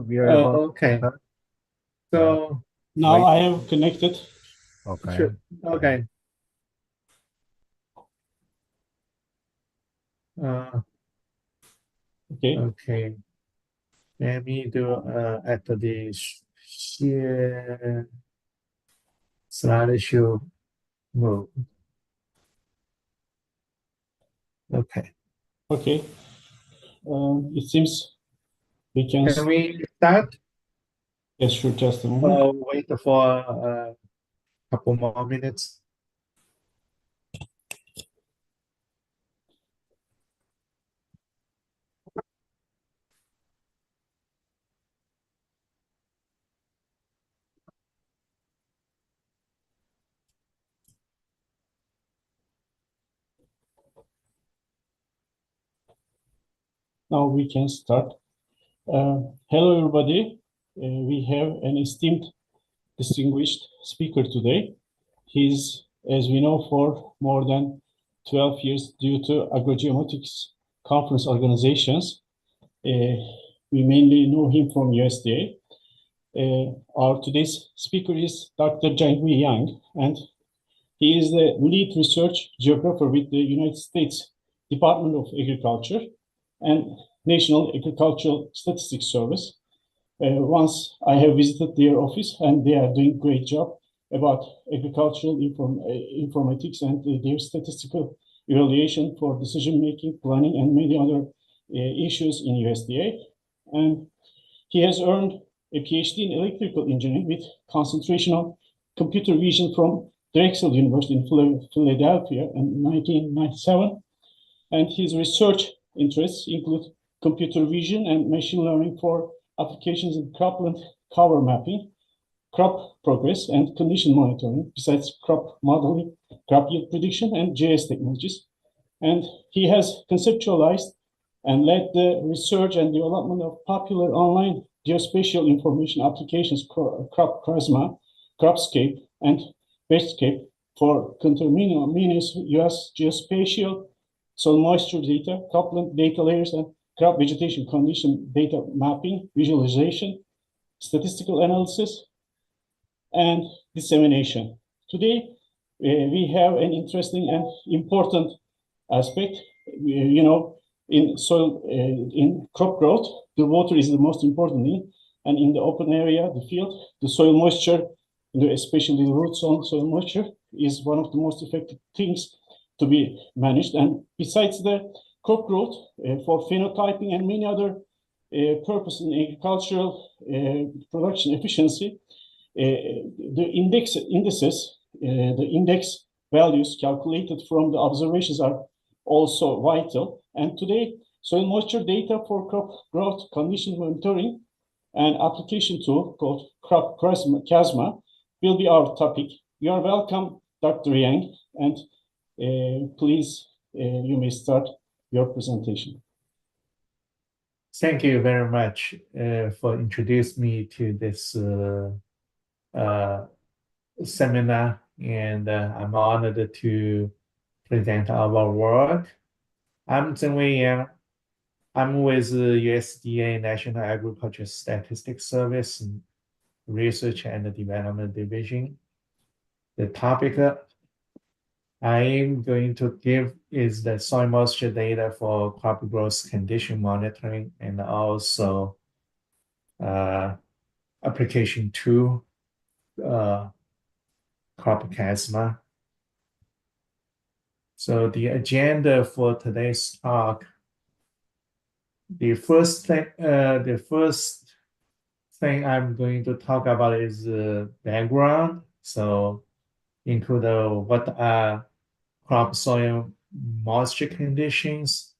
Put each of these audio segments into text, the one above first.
we are about. Okay. So now I have connected. Okay. sure. Okay. Okay. Okay. Let me do at the share slideshow mode. Okay. Okay. It seems we can. Can we start? Yes, sure. Just a moment. Wait for a couple more minutes. Now we can start. Hello, everybody. We have an esteemed, distinguished speaker today. He's, as we know, for more than 12 years due to agrogeomatics conference organizations. We mainly know him from USDA. Our today's speaker is Dr. Zhengwei Yang, and he is the lead research geographer with the United States Department of Agriculture and National Agricultural Statistics Service. Once I have visited their office, and they are doing a great job about agricultural informatics and their statistical evaluation for decision-making, planning, and many other issues in USDA. And he has earned a PhD in electrical engineering with concentration on computer vision from Drexel University in Philadelphia in 1997. And his research interests include computer vision and machine learning for applications in cropland cover mapping, crop progress and condition monitoring, besides crop modeling, crop yield prediction, and GIS technologies. And he has conceptualized and led the research and development of popular online geospatial information applications, Crop-CASMA, Crop-Scape, and Vegetation for continuous US geospatial soil moisture data, cropland data layers, and crop vegetation condition data mapping, visualization, statistical analysis, and dissemination. Today, we have an interesting and important aspect. In soil, in crop growth, the water is the most important thing, and in the open area, the field, the soil moisture, especially the root zone soil moisture, is one of the most effective things to be managed. And besides the crop growth, for phenotyping and many other purposes in agricultural production efficiency, the indices, the index values calculated from the observations are also vital. And today, soil moisture data for crop growth condition monitoring and application tool called Crop-CASMA will be our topic. You are welcome, Dr. Yang, and please, you may start your presentation. Thank you very much for introducing me to this seminar, and I'm honored to present our work. I'm Zhengwei Yang. I'm with the USDA National Agriculture Statistics Service Research and Development Division. The topic I'm going to give is the soil moisture data for crop growth condition monitoring, and also application 2, Crop-CASMA. So the agenda for today's talk, the first thing I'm going to talk about is background. So include what are crop soil moisture conditions.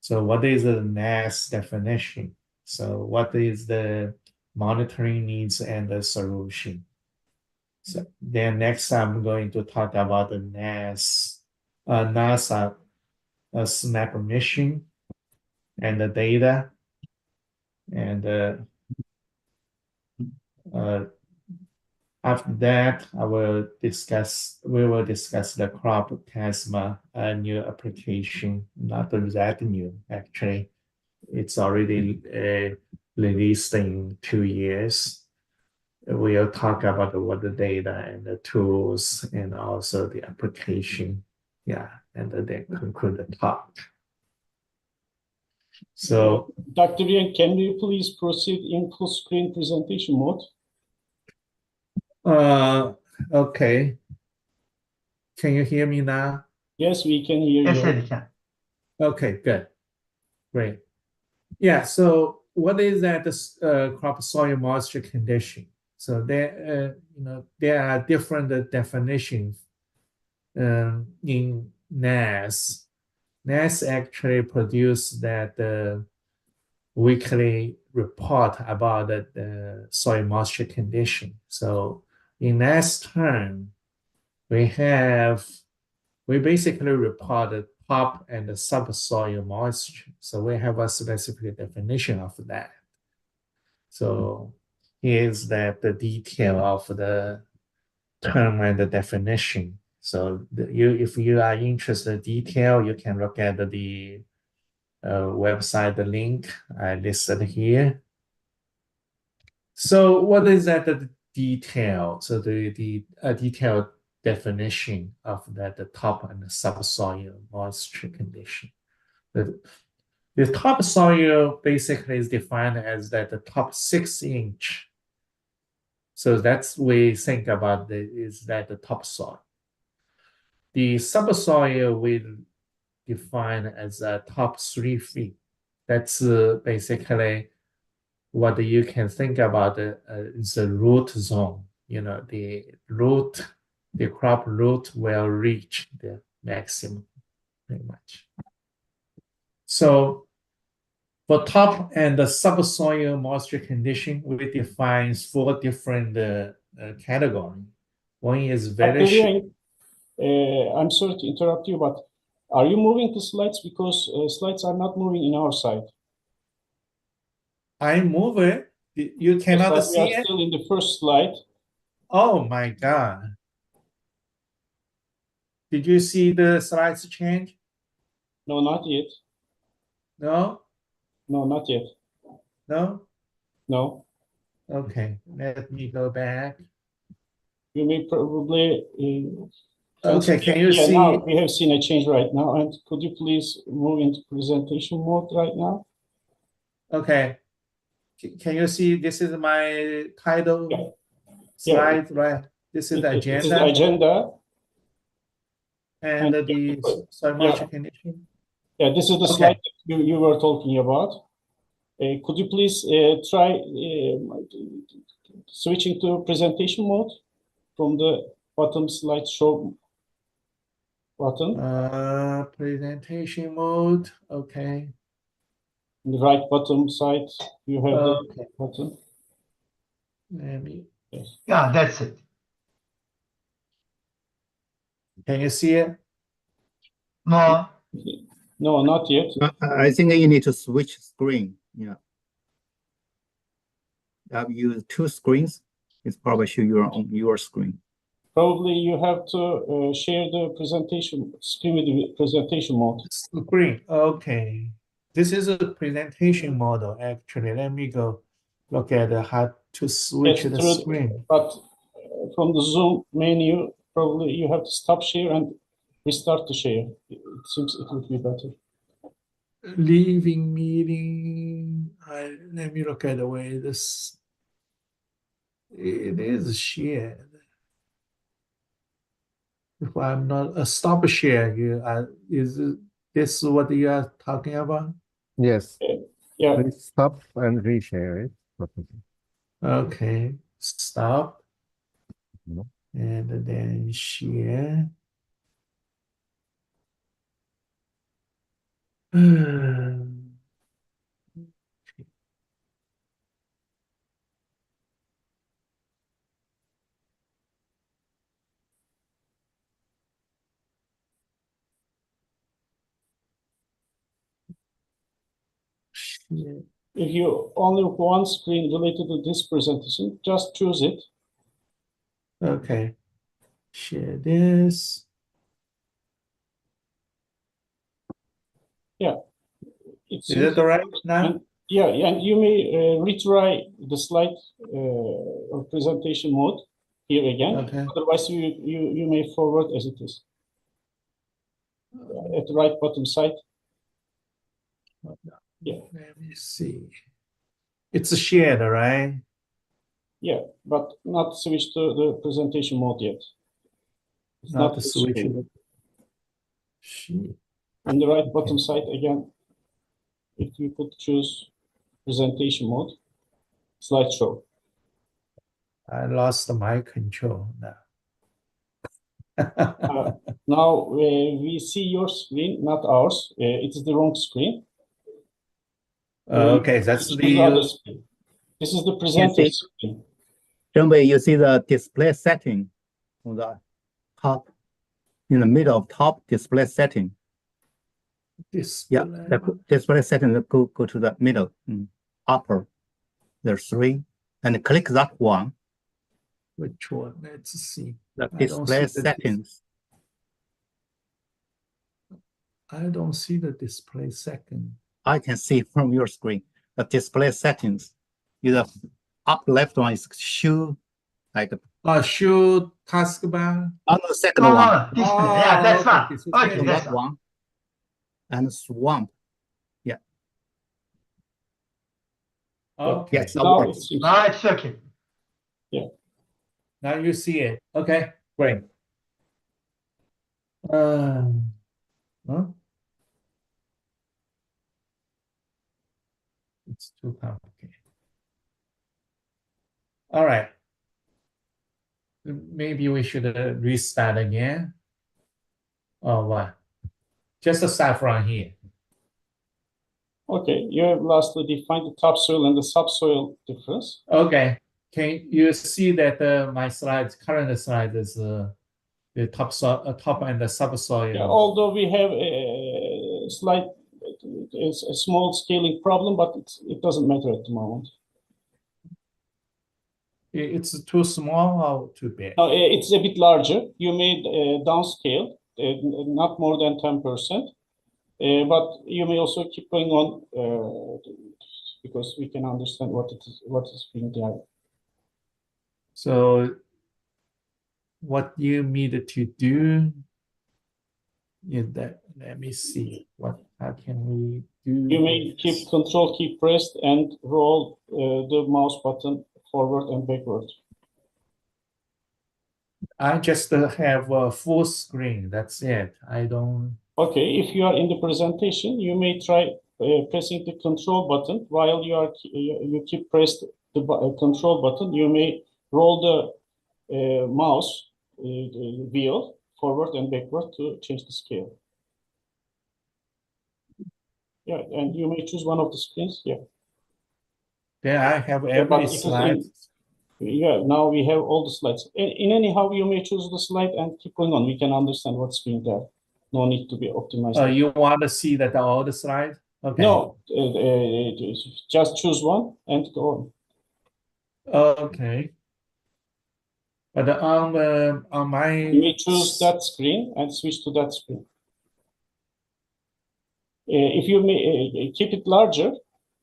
So what is the NAS definition? So what is the monitoring needs and the solution? So then next I'm going to talk about the NASA SNAP mission and the data, and after that we will discuss the Crop-CASMA new application. Not that new, actually. It's already released in 2 years. We'll talk about what the data and the tools and also the application. Yeah, and then conclude the talk. So, Dr. Yang, can you please proceed in full screen presentation mode? okay. Can you hear me now? Yes, we can hear Yes, you. yes, yeah. Okay, good. Great. Yeah, so what is that crop soil moisture condition? So there, there are different definitions in NAS. NAS actually produced that weekly report about the soil moisture condition. So in NAS term, we basically report the top and the subsoil moisture. So we have a specific definition of that. So here's the detail of the term and the definition. So if you are interested in detail, you can look at the website, the link I listed here. So what is that the detail? So the detailed definition of that the top and the subsoil moisture condition. The topsoil basically is defined as that the top 6 inch. So that's we think about is that the topsoil. The subsoil we define as a top 3 feet. That's basically what you can think about is the root zone. The crop root will reach the maximum, pretty much. So for top and the subsoil moisture condition, we define 4 different categories. One is very short. I'm sorry to interrupt you, but are you moving the slides? Because slides are not moving in our side. I move it. You cannot Yes, see we are it? still in the first slide. Oh my God. Did you see the slides change? No, not yet. No? No, not yet. No? No. Okay, let me go back. You may probably. Okay, can you yeah, see? now we have seen a change right now. And could you please move into presentation mode right now? Okay. Can you see this is my title slide, right? This is the agenda. This is the agenda. And the soil moisture condition. Yeah, this is the slide you were talking about. Could you please try switching to presentation mode from the bottom slideshow button? Presentation mode. Okay. In the right bottom side, you have the button. Let me. Yes. Yeah, that's it. Can you see it? No. No, not yet. I think you need to switch screen. Yeah. Have you 2 screens? It's probably show you on your screen. Probably you have to share the presentation screen with the presentation mode. Screen. Okay. This is a presentation model, actually. Let me go look at how to switch the screen. But from the Zoom menu, probably you have to stop share and restart the share. It seems it would be better. Leaving meeting. Let me look at the way this. It is shared. If I'm not a stop share, is this what you are talking about? Yes. Yeah. Please stop and reshare it. Okay. Stop. No. And then share. If you only have one screen related to this presentation, just choose it. Okay. Share this. Yeah. Is it all right now? Yeah, and you may retry the slide or presentation mode here again. Okay. Otherwise, you may forward as it is. At the right bottom side. Yeah. Let me see. It's a shared, right? Yeah, but not switch to the presentation mode yet. It's Not the full switch. screen. Shit. On the right bottom side again, if you could choose presentation mode, slideshow. I lost my control now. Now we see your screen, not ours. It is the wrong screen. Okay, that's Choose the other the screen. This is the presenter see. screen. Zhengwei, you see the display setting on the top, in the middle of top display setting. display. Yeah, the display setting, go to the middle, upper. There's 3, and click that one. Which one? Let's see. The I don't see display the settings. I don't see the display second. I can see from your screen the display settings. The up left one is show, like Show taskbar. on the second No, one. no, display. Yeah, that's okay, one. this is Okay, good. that's That one. one. And swamp. Okay. Yes, that Now works. it's Now it's okay. Now you see it. Okay, great. Huh? It's too complicated. All right. Maybe we should restart again. Or what? Just start from here. okay. You have lastly defined the topsoil and the subsoil difference. Okay. Can you see that my slides, current slide is the top and the subsoil? Yeah, although we have a slight, it's a small scaling problem, but it doesn't matter at the moment. It's too small or too big? Now, it's a bit larger. You made downscale, not more than 10%. But you may also keep going on because we can understand what is being done. So what you need to do is that, let me see, how can we do You may keep this? Control key pressed and roll the mouse button forward and backward. I just have a full screen, that's it. I don't. Okay, if you are in the presentation, you may try pressing the Control button while you keep pressed the Control button. You may roll the mouse wheel forward and backward to change the scale. Yeah, and you may choose one of the screens. Yeah. Then I have But every it is slide. Yeah, now we have all the slides. In anyhow, you may choose the slide and keep going on. We can understand what's being there. No need to be optimized. You want to see that all the slide? Okay. No, just choose one and go on. Okay. But on my You may choose that screen and switch to that screen. If you may keep it larger,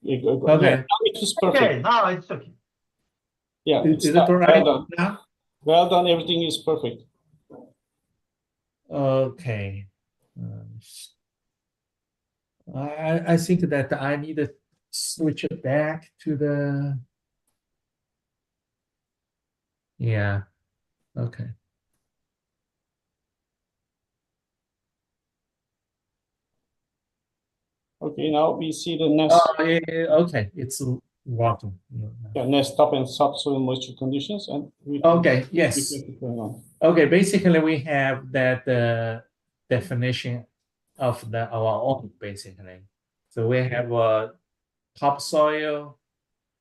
Okay. yeah, now it is perfect. Okay, now it's okay. Yeah, Is it well right done. now? Well done. Everything is perfect. Okay. I think that I need to switch it back to the. Yeah. Okay. Okay, now we see the nest. Oh, yeah, okay. It's working. Yeah, nest top and subsoil moisture conditions, and Okay. we Yes. can keep going on. Okay. Basically, we have that definition of our own, basically. So we have a topsoil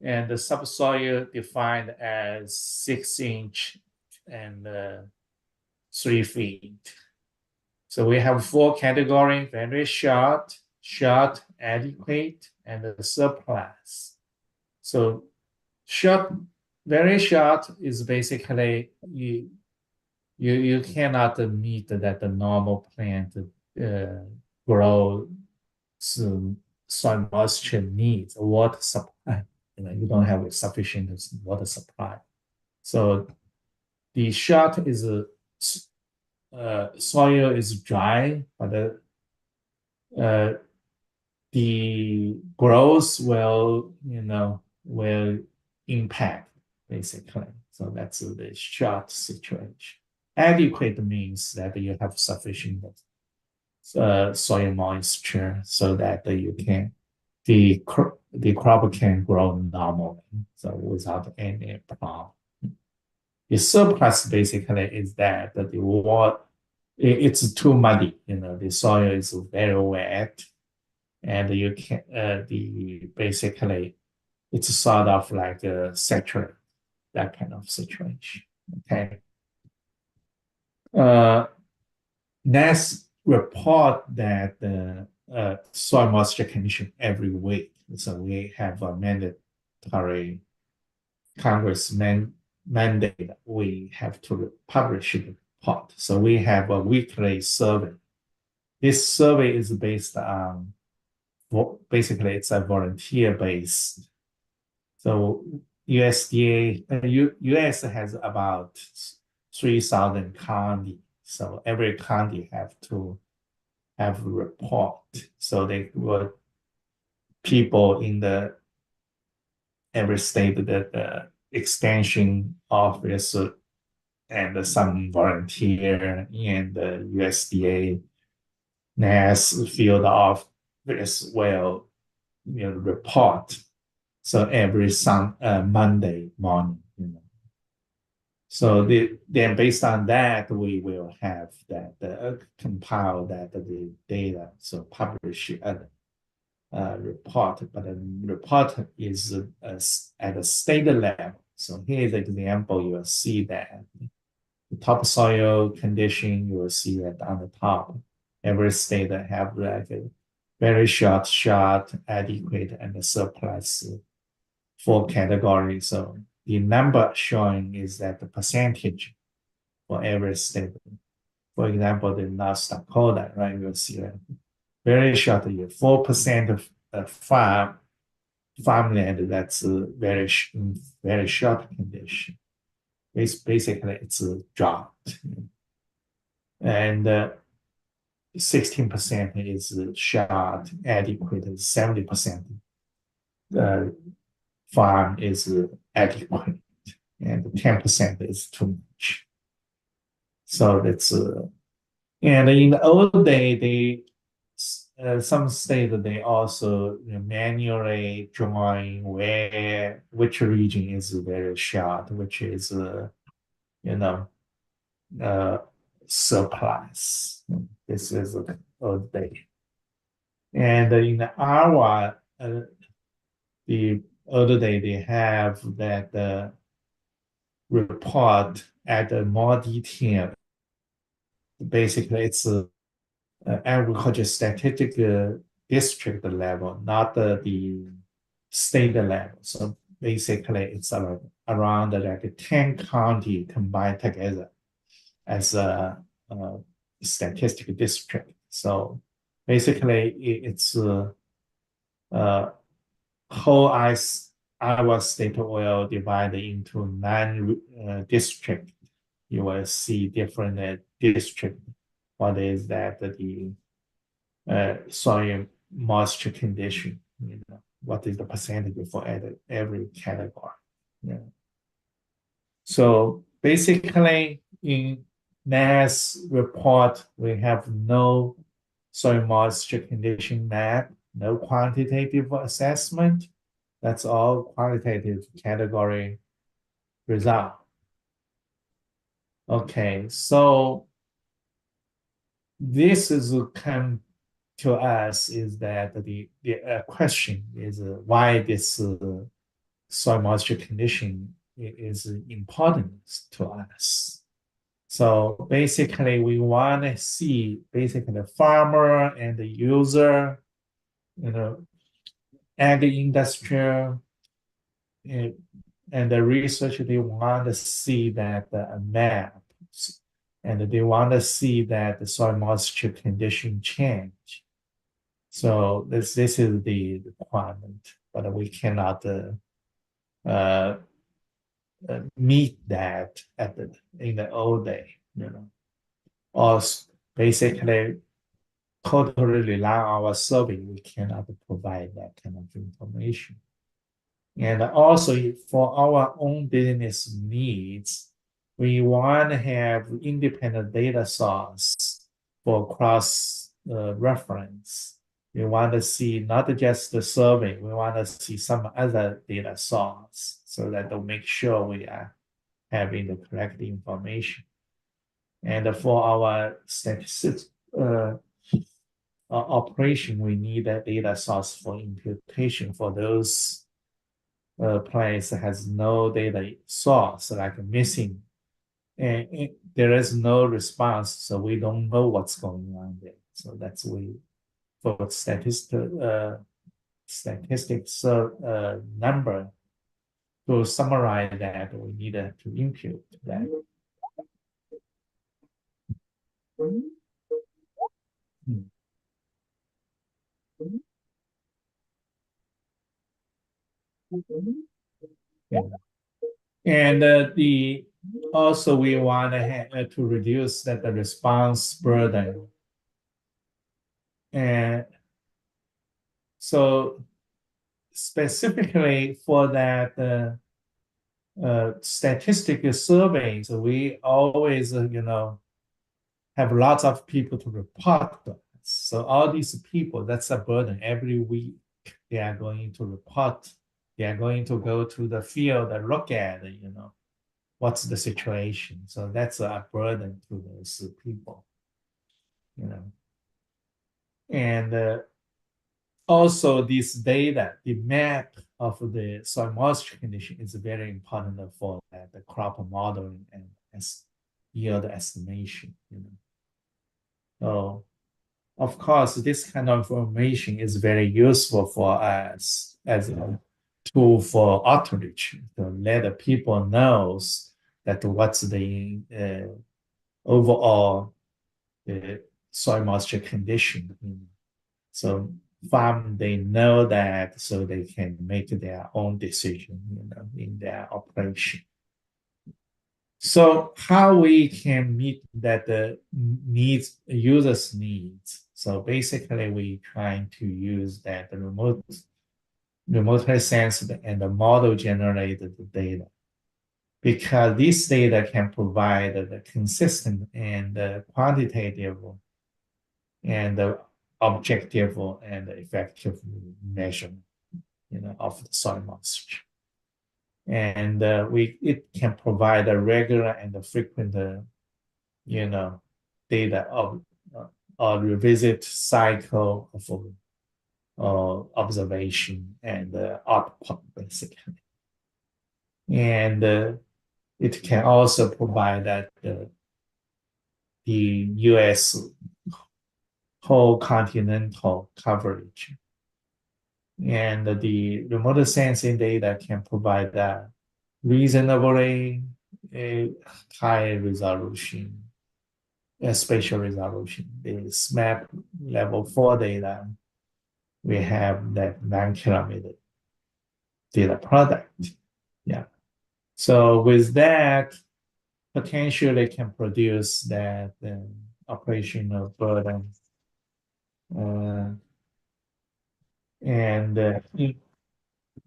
and the subsoil defined as 6 inch and 3 feet. So we have 4 categories: very short, adequate, and surplus. So short, very short is basically you cannot meet that the normal plant grows soil moisture needs, water supply. You don't have a sufficient water supply. So the shot is soil is dry, but the growth will impact basically. So that's the short situation. Adequate means that you have sufficient soil moisture so that the crop can grow normally, so without any problem. The surplus basically is that the water it's too muddy. The soil is very wet, and you can basically it's sort of like a saturate, that kind of situation. Okay. NAS report that the soil moisture condition every week. So we have a mandatory Congress mandate. We have to publish the report. So we have a weekly survey. This survey is based on, basically it's a volunteer based. So US has about 3,000 counties. So every county have to have a report. So they were people in every state that the extension office and some volunteer and the USDA NAS field office will report. So every Monday morning, So then based on that, we will have that compile the data, so publish a report. But the report is at a state level. So here's an example. You will see that the topsoil condition. You will see that on the top. Every state have like a very short, adequate, and a surplus 4 categories. So the number showing is that the percentage for every state. For example, the North Dakota, right? You'll see that very short year, 4% of farmland that's very short condition. Basically, it's a drought, and 16% is short, adequate, 70% farm is adequate, and 10% is too much. So that's and in the old day, some states they also manually drawing which region is very short, which is surplus. This is the old day, and in the Iowa, the other day they have that report at a more detail. Basically, it's agriculture statistical district level, not the state level. So basically, it's around like 10 county combined together as a statistical district. So basically, it's whole Iowa state will divide into 9 districts. You will see different district. What is that the soil moisture condition? What is the percentage for every category? So basically, in NAS report, we have no soil moisture condition map, no quantitative assessment. That's all qualitative category result. Okay, so this is come to us is that the question is why this soil moisture condition is important to us. So basically, we want to see basically the farmer and the user, ag industrial, and the research, they want to see that the map, and they want to see that the soil moisture condition change. So this is the requirement, but we cannot uh, meet that in the old day, or basically totally rely on our survey. We cannot provide that kind of information. And also for our own business needs, we want to have independent data source for cross reference. We want to see not just the survey, we want to see some other data source so that to make sure we are having the correct information. And for our statistics operation, we need a data source for imputation for those place has no data source, like missing, and there is no response, so we don't know what's going on there. So that's for statistics number to summarize that, we need to impute that. Yeah. And also we want to reduce the response burden. And so specifically for that statistical surveys, we always have lots of people to report to us. So all these people, that's a burden. Every week they are going to report. They are going to go to the field and look at, what's the situation. So that's a burden to those people, And also this data, the map of the soil moisture condition is very important for the crop modeling and yield estimation, So of course, this kind of information is very useful for us as a tool for outreach to let the people know that what's the overall soil moisture condition. So farm, they know that, so they can make their own decision, in their operation. So how we can meet that users' needs? So basically, we trying to use that remotely sensed and the model generated data, because this data can provide the consistent and quantitative and objective and effective measurement, of the soil moisture. And it can provide a regular and frequent, data of or revisit cycle of observation and output, basically. And it can also provide that the U.S. whole continental coverage. And the remote sensing data can provide that reasonably high resolution, spatial resolution. The SMAP level 4 data, we have that 9-kilometer data product. Yeah. So with that, potentially can produce that operational burden and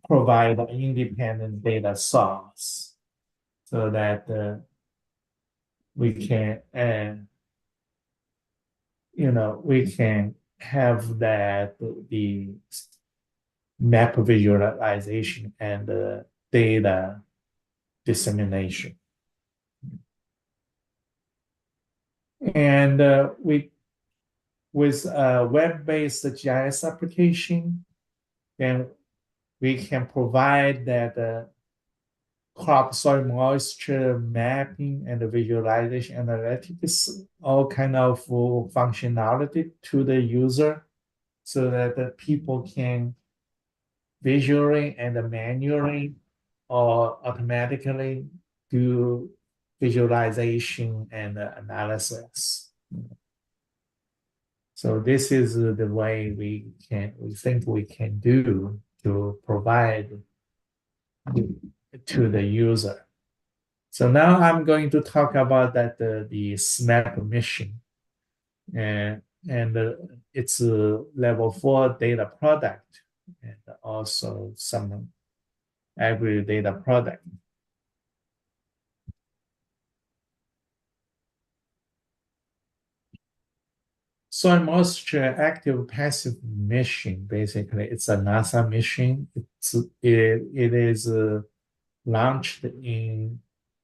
provide an independent data source so that we can we can have that the map visualization and data dissemination. And with a web-based GIS application, then we can provide that crop soil moisture mapping and visualization analytics, all kind of functionality to the user, so that the people can visually and manually or automatically do visualization and analysis. So this is the way we think we can do to provide to the user. So now I'm going to talk about that the SMAP mission, and it's a level 4 data product, and also some agri data product. Soil moisture active passive mission, basically it's a NASA mission. It is launched in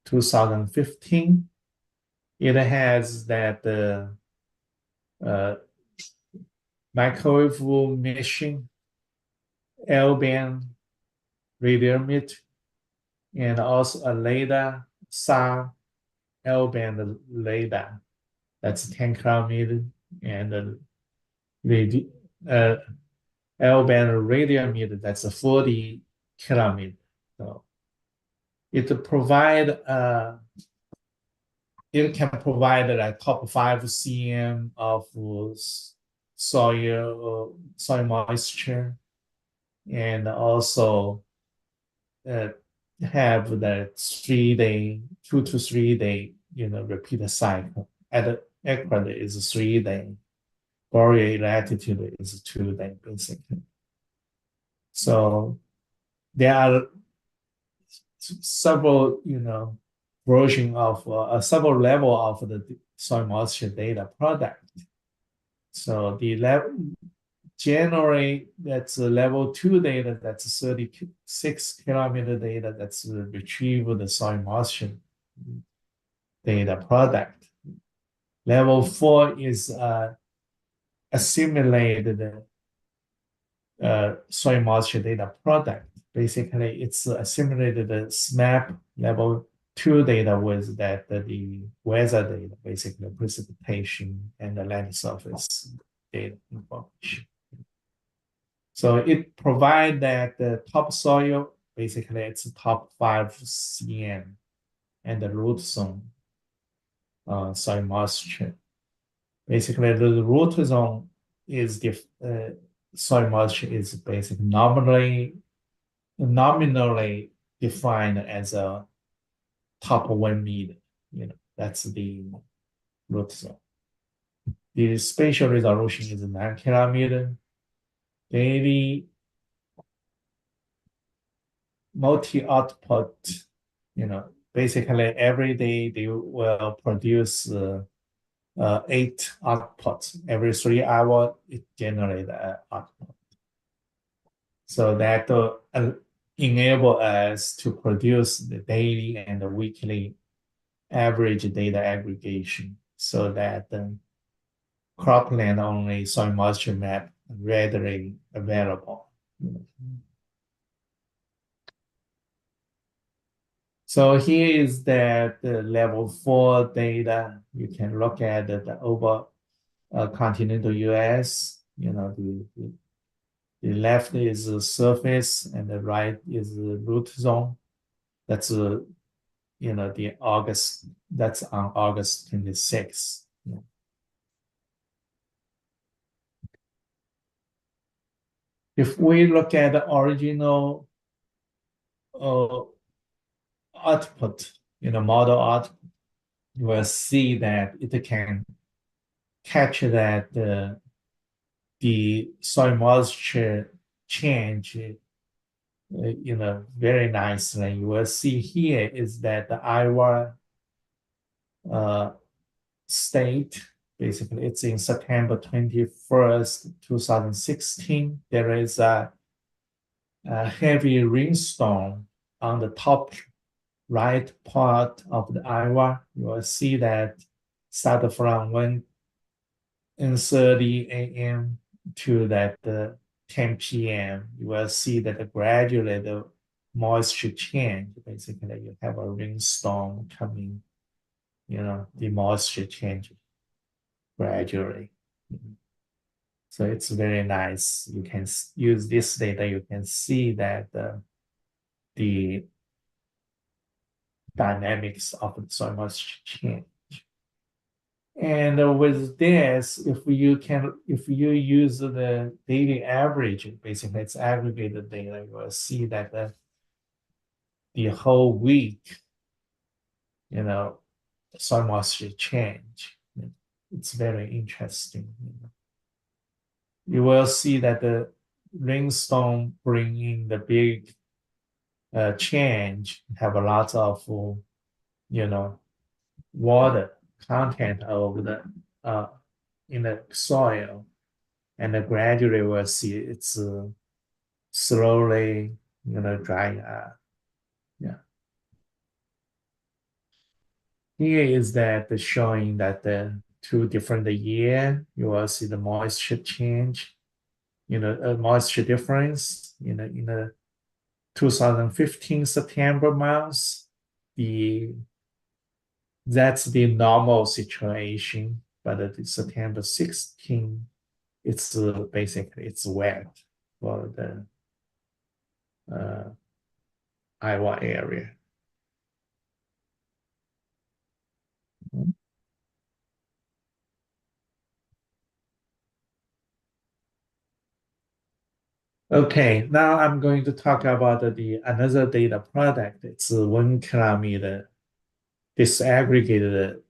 2015. It has that microwave mission, L-band radiometer, and also a radar, SAR L-band radar. That's 10 kilometer, and the L-band radiometer, that's a 40 kilometer. So it can provide like top 5 cm of soil moisture, and also have that 2 to 3 day, repeat cycle. At the equator is 3 day, boreal latitude is 2 day, basically. So there are several, version of several level of the soil moisture data product. So the level generally, that's a level 2 data, that's 36 kilometer data, that's retrieve the soil moisture data product. Level 4 is assimilated soil moisture data product. Basically, it's assimilated SMAP level 2 data with the weather data, basically precipitation and the land surface data information. So it provides that the topsoil, basically it's top 5 cm, and the root zone soil moisture. Basically, the root zone is the soil moisture is basically nominally defined as a top 1 meter. That's the root zone. The spatial resolution is 9 kilometer. Daily multi-output, basically every day they will produce 8 outputs. Every 3 hours, it generates an output. So that enable us to produce the daily and the weekly average data aggregation, so that the cropland only soil moisture map readily available. So here is that the level 4 data. You can look at the over continental US. The left is the surface and the right is the root zone. That's the August. That's on August 26th. If we look at the original output, model output, you will see that it can catch that the soil moisture change, very nicely. You will see here is that the Iowa state, basically it's in September 21st, 2016. There is a heavy rainstorm on the top right part of the Iowa. You will see that started from 1:30 a.m. to that 10 p.m. You will see that gradually the moisture change. Basically, you have a rainstorm coming, the moisture changes gradually. So it's very nice. You can use this data. You can see that the dynamics of the soil moisture change. And with this, if you use the daily average, basically it's aggregated data, you will see that the whole week, soil moisture change. It's very interesting. You will see that the rainstorm bring in the big change, have a lot of water content of in the soil, and then gradually we'll see it's slowly drying up. Yeah. Here is that showing that the 2 different year, you will see the moisture change, moisture difference, in the 2015 September month, that's the normal situation, but at September 16, it's basically it's wet for the Iowa area. Okay, now I'm going to talk about another data product. It's 1 kilometer disaggregated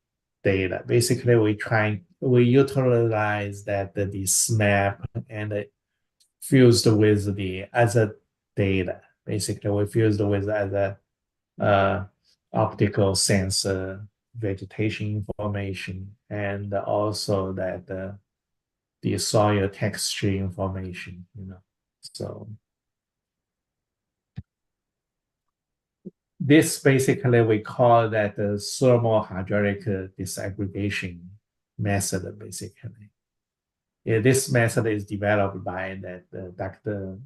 data. Basically, we utilize that this map and fused with the other data. Basically, we fused with other optical sensor, vegetation information, and also that the soil texture information. So this basically we call that the thermal hydraulic disaggregation method. Basically, this method is developed by Dr.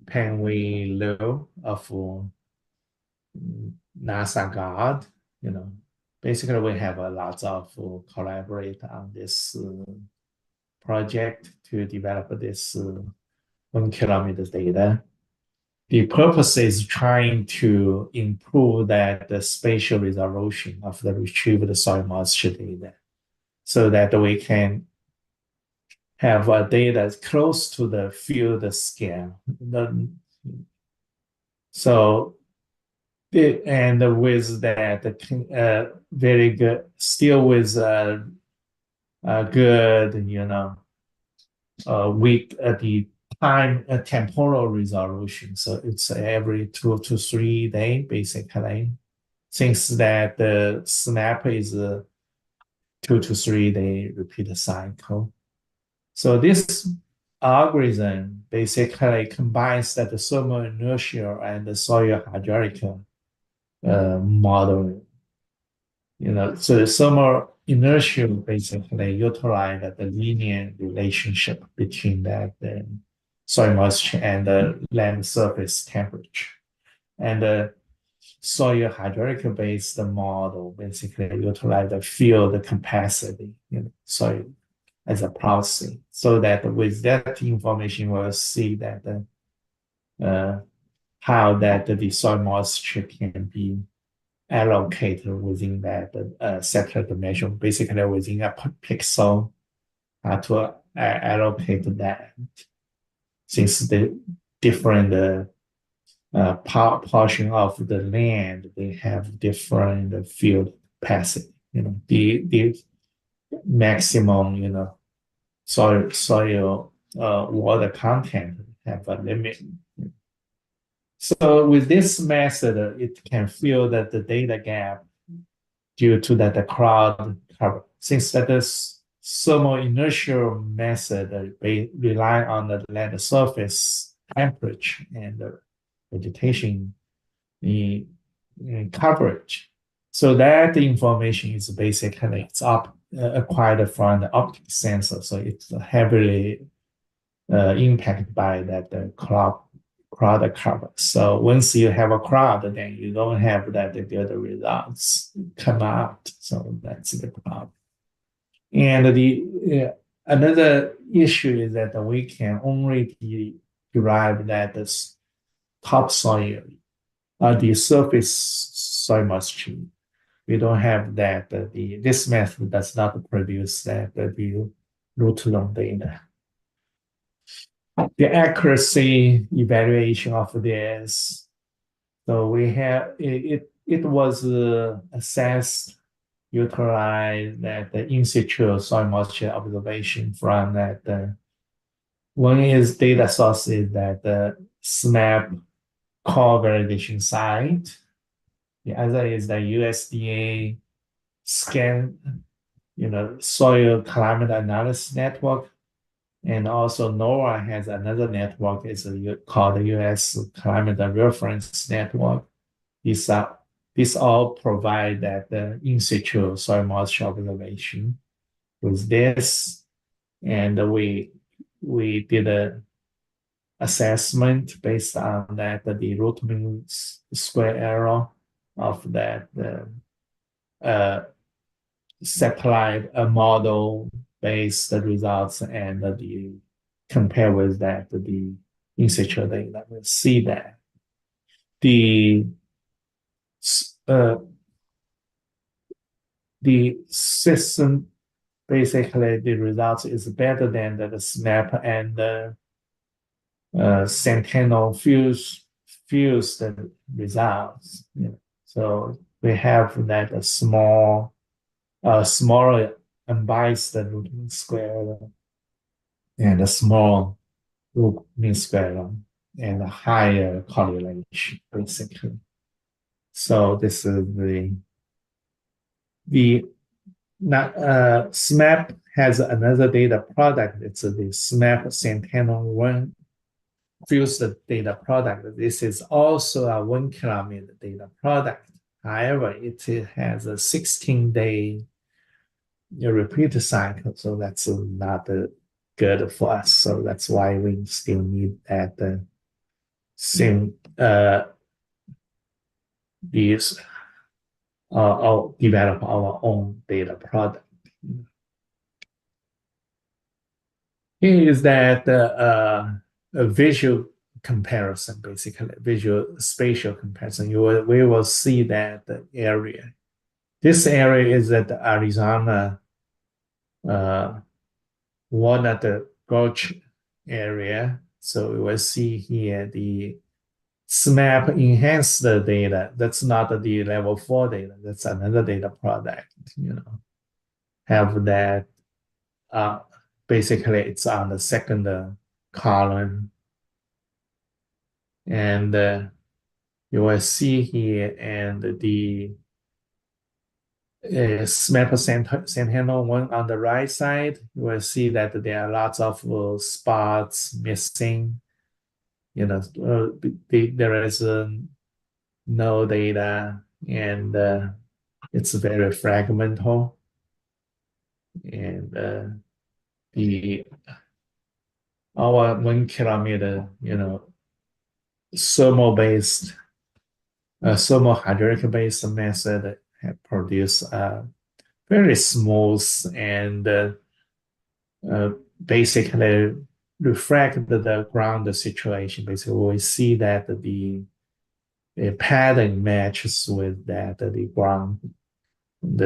Penwei Liu of NASA GOD. Basically we have a lot of collaborate on this project to develop this 1 kilometer data. The purpose is trying to improve the spatial resolution of the retrieved soil moisture data, so that we can have data close to the field scale. And with that, very good, still with good, weak the time temporal resolution. So it's every 2 to 3 days, basically. Since that the snap is 2 to 3 day repeat cycle. So this algorithm basically combines that the thermal inertia and the soil hydraulic model. So the thermal inertia basically utilize the linear relationship between the soil moisture and the land surface temperature. And the soil hydraulic based model basically utilize the field capacity, soil as a proxy, so that with that information we'll see that how that the soil moisture can be allocated within that sector dimension, basically within a pixel, to allocate that, since the different portion of the land, they have different field capacity. The maximum, soil water content have a limit. So with this method, it can fill that the data gap due to that the cloud cover. Since that this thermal inertial method rely on the land surface temperature and the vegetation coverage. So that information is basically acquired from the optic sensor. So it's heavily impacted by that cloud cover. So once you have a cloud, then you don't have that the good results come out. So that's the problem. And another issue is that we can only derive that the topsoil, the surface soil moisture, we don't have that. This method does not produce that the root long data. The accuracy evaluation of this. So we have it was assessed, utilized that the in situ soil moisture observation from that. One is data source is that the SNAP core validation site. The other is the USDA scan, soil climate analysis network. And also NOAA has another network, called the US Climate Reference Network. These all provide that the in situ soil moisture observation with this. And we did a assessment based on that the root mean square error of that satellite model based results and the compare with that the in situ data. We'll see that the system, basically the results is better than the SNAP and the Sentinel fused results. So we have that a smaller unbiased root mean square and a small root mean square and a higher correlation, basically. So this is the SNAP has another data product. It's the SNAP Sentinel-1 fused data product. This is also a 1 kilometer data product. However, it has a 16-day repeat cycle, so that's not good for us. So that's why we still need that same develop our own data product. Here is that a visual comparison, basically visual spatial comparison. We will see that area. This area is at the Arizona Walnut Gulch area. So we will see here the SNAP enhanced data. That's not the level 4 data. That's another data product. Have that. Basically, it's on the second column, and you will see here, and the SNAP Sentinel-1 on the right side, you will see that there are lots of spots missing. There is no data, and it's very fragmented. And our 1 kilometer, thermal-based, thermal-hydraulic-based method have produced very smooth and basically reflect the ground situation. Basically, we see that the pattern matches with that the ground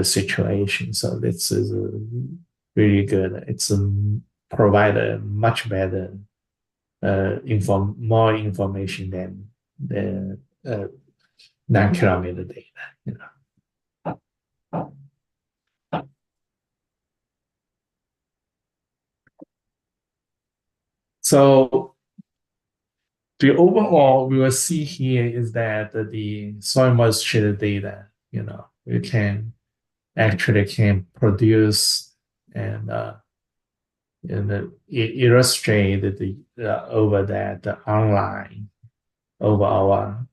situation. So this is really good. It's provide a much better more information than the 9 kilometer data. So the overall we will see here is that the soil moisture data, we can produce and illustrate over that online over our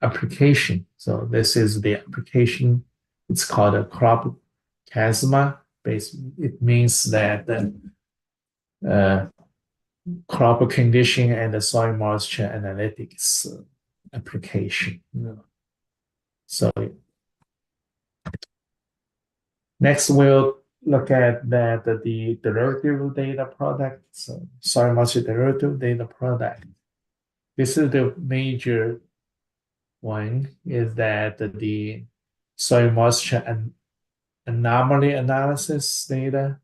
application. So this is the application. It's called a Crop-CASMA. It means that crop condition and the soil moisture analytics application. So next we'll look at that the derivative data product, so soil moisture derivative data product. This is the major one, is that the soil moisture and anomaly analysis data.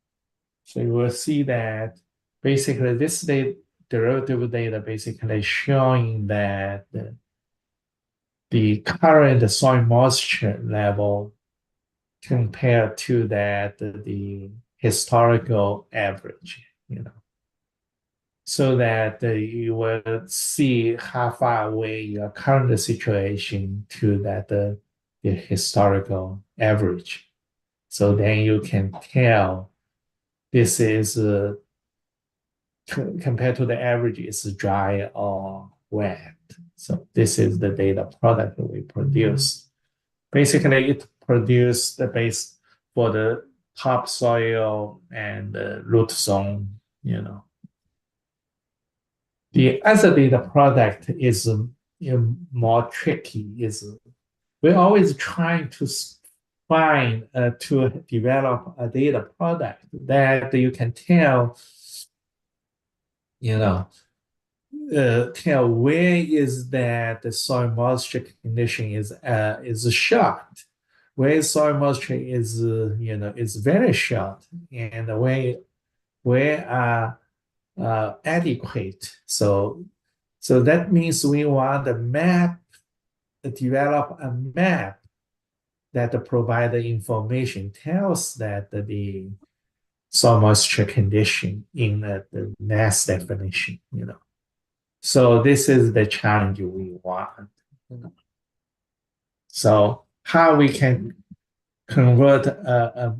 So you will see that basically this derivative data basically showing that the current soil moisture level compared to that the historical average, so that you will see how far away your current situation to that the historical average. So then you can tell this is compared to the average is dry or wet. So this is the data product that we produce. Basically, it produced the base for the topsoil and the root zone, The other data product is more tricky. We're always trying to find to develop a data product that you can tell, tell where is that the soil moisture condition is short, where soil moisture is is very short, and where are adequate. So that means we want develop a map that provide the information, tells that the soil moisture condition in the mass definition, So this is the challenge we want. So how we can convert a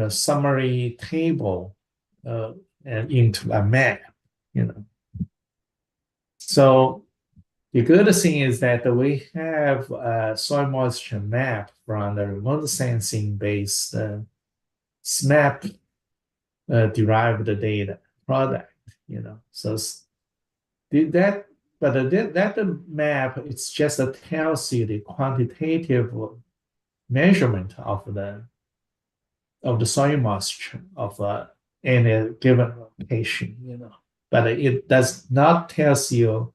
summary table into a map, So the good thing is that we have a soil moisture map from the remote sensing based SMAP derived data product, So that map, it's just tells you the quantitative measurement of the soil moisture of any given location, But it does not tell you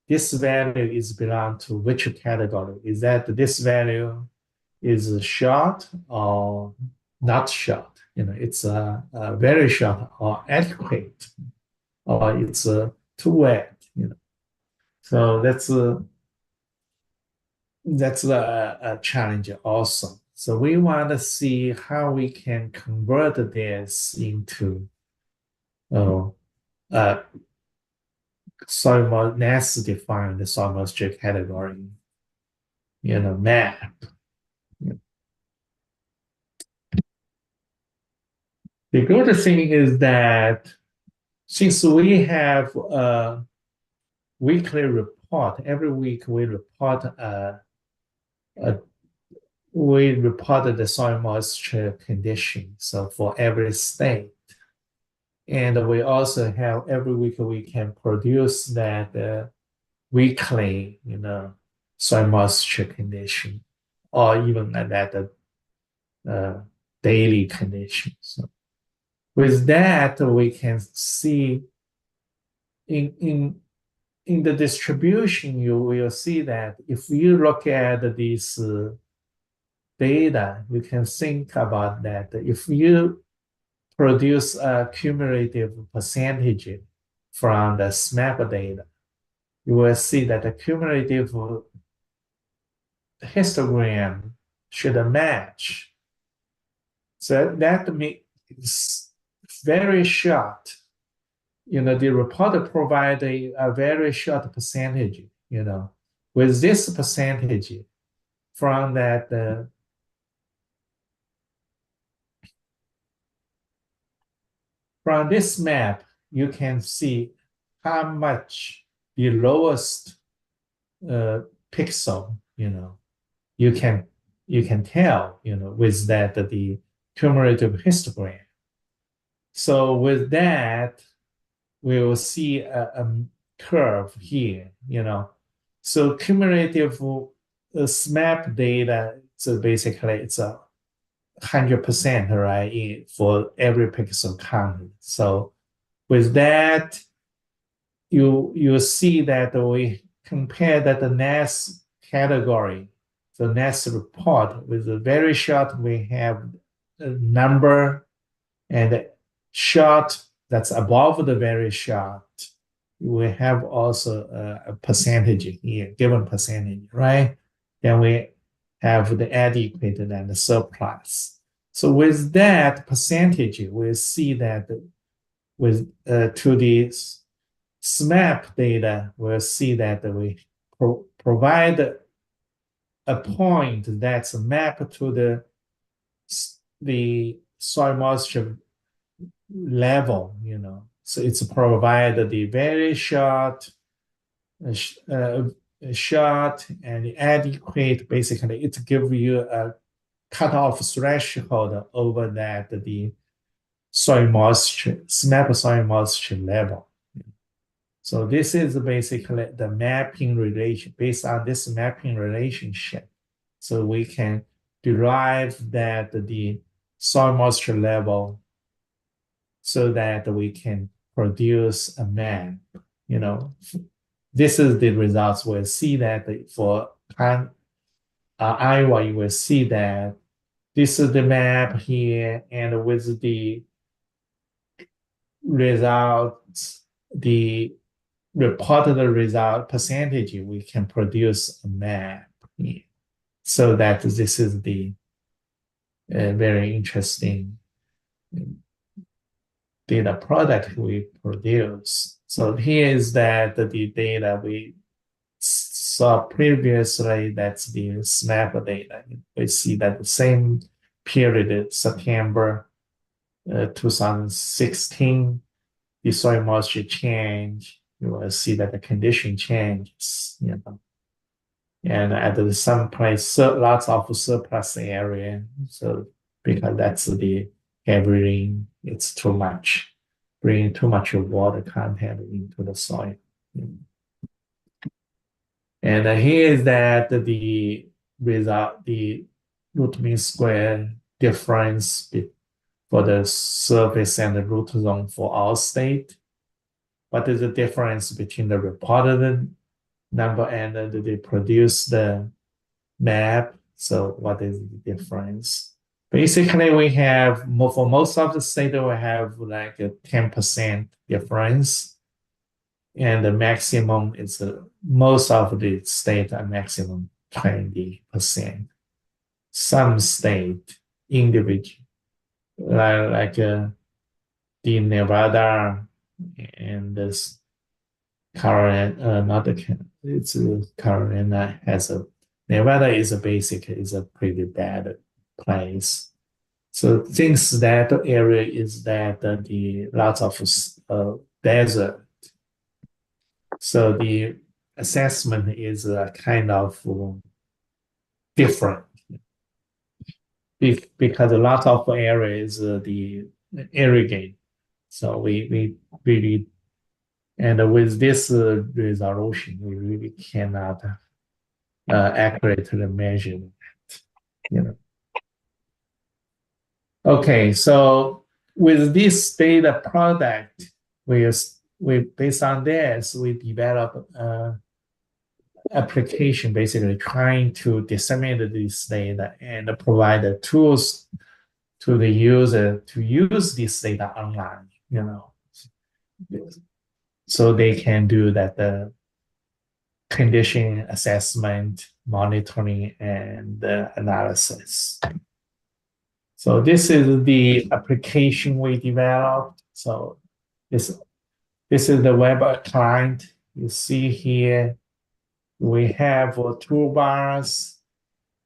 this value is belong to which category. Is that this value is short or not short? It's very short or adequate, or it's too wet. So that's a challenge also. So we want to see how we can convert this into soil mass defined soil moisture category, map. The good thing is that since we have a weekly report, every week we report the soil moisture condition. So for every state. And we also have every week we can produce that weekly, soil moisture condition, or even that daily condition. So with that, we can see in the distribution, you will see that if you look at this data, you can think about that. If you produce a cumulative percentage from the SMAP data, you will see that the cumulative histogram should match. So that means very short. The report provides a very short percentage, with this percentage from that from this map, you can see how much the lowest pixel, you can tell, with that the cumulative histogram. So with that, we will see a curve here, So cumulative SMAP data, so basically it's 100%, right, for every pixel count. So with that, you see that we compare that the next category the next report with a very short, we have a number, and short that's above the very short. We have also a percentage here, given percentage, right? Then we have the adequate and the surplus. So with that percentage, we see that with to the SMAP data, we'll see that we provide a point that's mapped to the soil moisture level, So it's provided the very short and adequate. Basically, it gives you a cutoff threshold over that the soil moisture, SMAP soil moisture level. So this is basically the mapping relation. Based on this mapping relationship, so we can derive that the soil moisture level, so that we can produce a map. This is the results. We'll see that for Iowa, you will see that this is the map here, and with the results, the reported result percentage, we can produce a map here. So that this is the very interesting data product we produce. So here is that the data we saw previously, that's the SMAP data. We see that the same period, September 2016, the soil moisture change, you will see that the condition changes, And at some place, lots of surplus area. So because that's the heavy rain, it's too much, bringing too much water content into the soil. And here is that the result, the root mean square difference for the surface and the root zone for our state. What is the difference between the reported number and the produced map? So what is the difference? Basically, we have, for most of the state, we have like a 10% difference. And the maximum is, most of the state are maximum 20%. Some state, individual, like the Nevada and this Carolina, not the, it's Carolina has Nevada is a pretty bad place. So things that area is that the lots of desert. So the assessment is kind of different because a lot of areas the irrigate. So we really, and with this resolution, we really cannot accurately measure that, Okay, so with this data product, we based on this, we develop application, basically trying to disseminate this data and provide the tools to the user to use this data online, so they can do that condition assessment, monitoring, and analysis. So this is the application we developed. So this is the web client. You see here, we have toolbars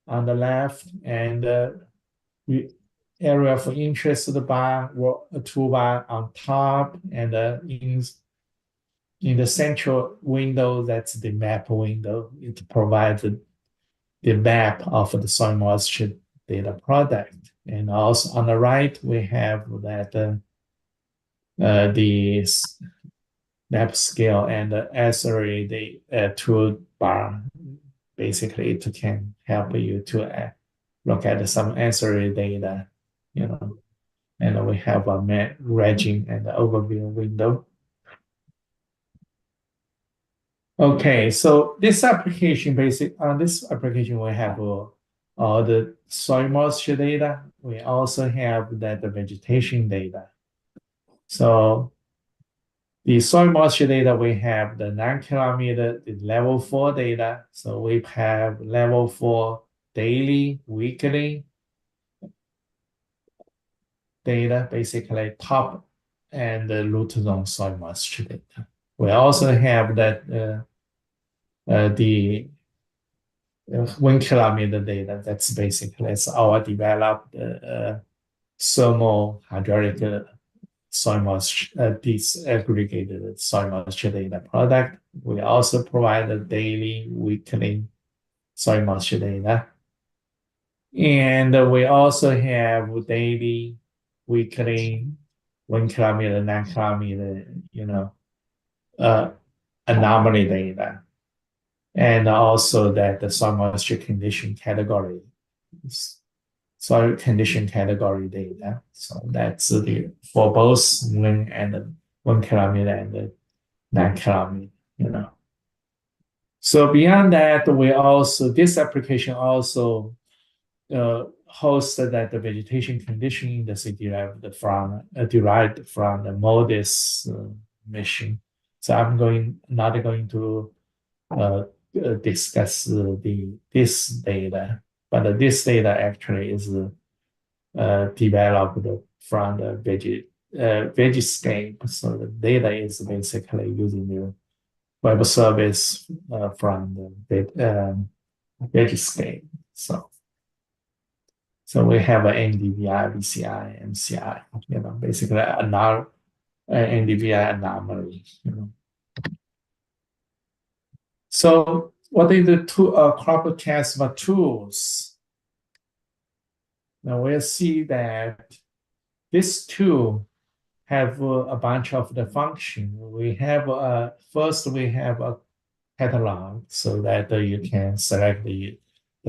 on the left, and area of interest bar, a toolbar on top, and in the central window, that's the map window. It provides the map of the soil moisture data product. And also on the right, we have that the map scale and actually the toolbar. Basically, it can help you to look at some ancillary data, And we have a map regime and the overview window. Okay, so this application on this application we have all the soil moisture data. We also have the vegetation data. So the soil moisture data, we have the 9 kilometer, the level 4 data. So we have level 4 daily, weekly data, basically top and the root zone soil moisture data. We also have that the 1 kilometer data. That's basically our developed thermal hydraulic soil moisture, disaggregated soil moisture data product. We also provide the daily, weekly soil moisture data. And we also have daily, weekly, 1 kilometer, 9 kilometer, anomaly data. And also that the soil moisture condition category, soil condition category data. So that's for both 1 kilometer and the 9 kilometer. So beyond that, this application also hosts that the vegetation condition index derived from the MODIS mission. So I'm not going to discuss this data, but this data actually is developed from the Vegiscape. So the data is basically using the web service from the Vegiscape. So we have an NDVI, VCI, MCI, basically another NDVI anomaly. So what is the Crop-CASMA tools? Now we'll see that this tool have a bunch of the function. We have first we have a catalog so that you can select the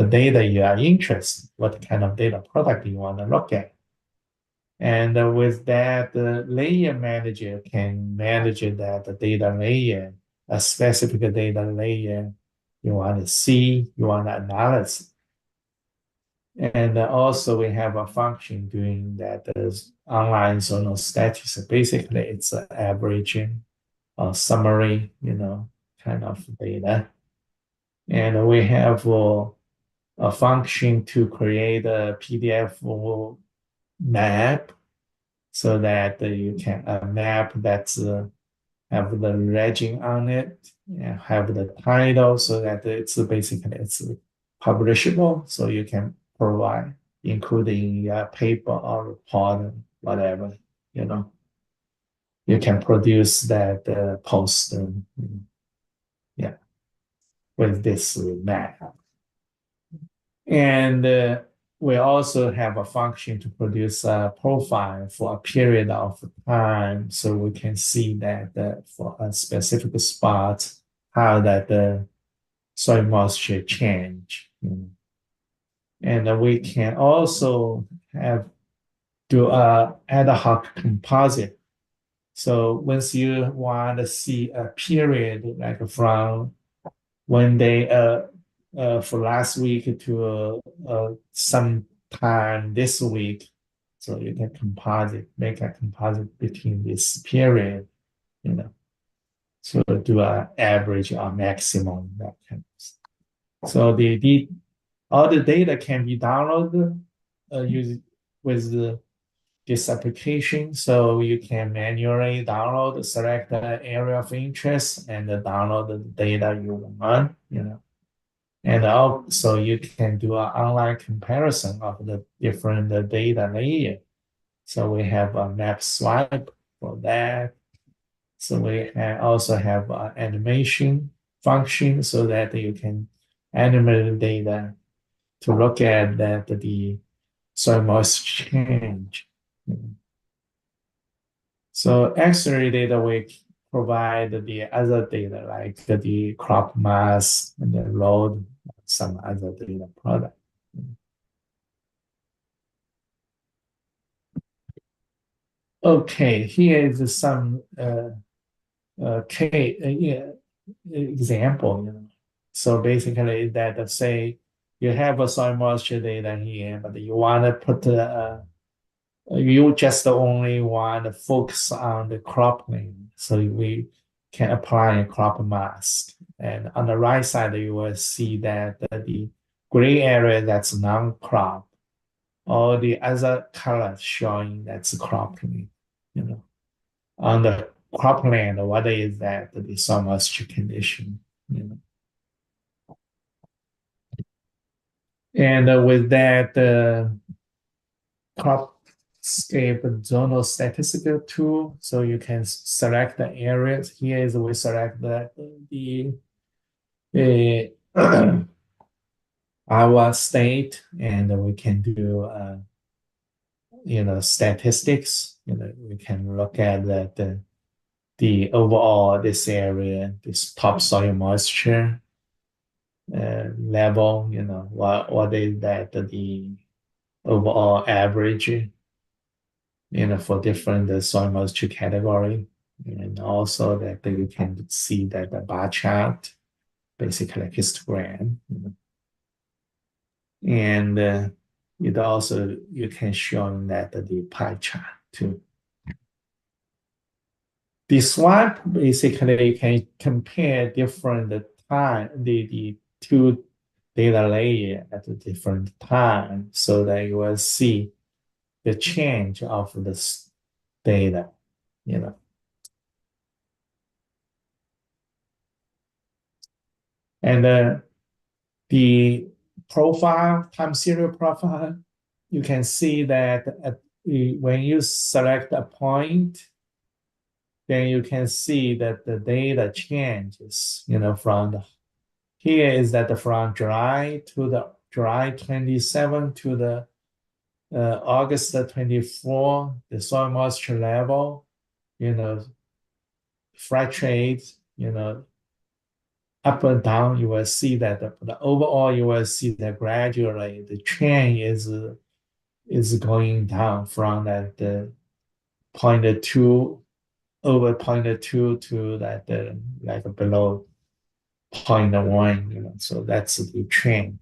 data you are interested, what kind of data product you want to look at. And with that, the layer manager can manage that data layer, a specific data layer you want to see, you want to analyze. And also we have a function doing that is online zonal statistics. Basically, it's an averaging or summary, kind of data. And we have a function to create a PDF map so that you can map that's have the legend on it and have the title so that it's publishable, so you can provide, including paper or report, whatever, you can produce that post, with this map. And we also have a function to produce a profile for a period of time, so we can see that for a specific spot, how that the soil moisture change. And we can also do a ad hoc composite. So once you want to see a period, like from one day for last week to some time this week, so you can make a composite between this period, so do an average or maximum, that kind of stuff. So all the data can be downloaded with this application. So you can manually download, select the area of interest, and download the data you want, And also you can do an online comparison of the different data layer. So we have a map swipe for that. So we also have an animation function so that you can animate the data to look at the soil moisture change. So X-ray data, we provide the other data like the crop mass and the load, some other data product. Okay, here is some example, So basically that say you have a soil moisture data here, but you want to put you just only want to focus on the cropland. So we can apply a crop mask. And on the right side, you will see that the gray area that's non-crop, all the other colors showing that's cropland, On the cropland, what is that? The soil moisture condition, And with that, Crop-CASMA zonal statistical tool, so you can select the areas. Here is we select our state, and we can do statistics. We can look at the overall this area, this topsoil moisture level. What is that the overall average, for different soil moisture category, and also that you can see that the bar chart, basically a histogram, and it also you can show that the pie chart too. This one basically you can compare different time, the two data layer at a different time, so that you will see the change of this data, And the profile, time series profile, you can see that when you select a point, then you can see that the data changes, from here is that from July 27 to the August 24, the soil moisture level, fluctuates, up and down. You will see that the overall, you will see that gradually the trend is going down from that 0.2 over 0.2 to that like below 0.1. So that's the trend.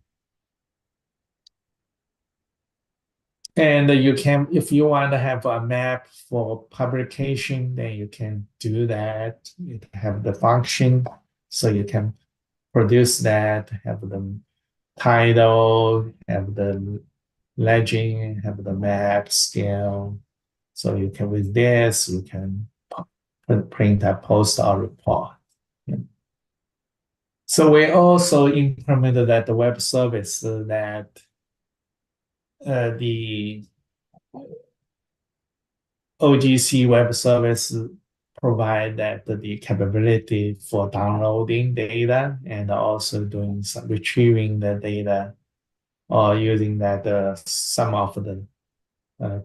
And you can, if you want to have a map for publication, then you can do that. You have the function, so you can produce that, have the title, have the legend, have the map scale. So you can, with this, you can print a post or report. So we also implemented that the web service that the OGC web service provide that the capability for downloading data and also doing some retrieving the data or using that some of the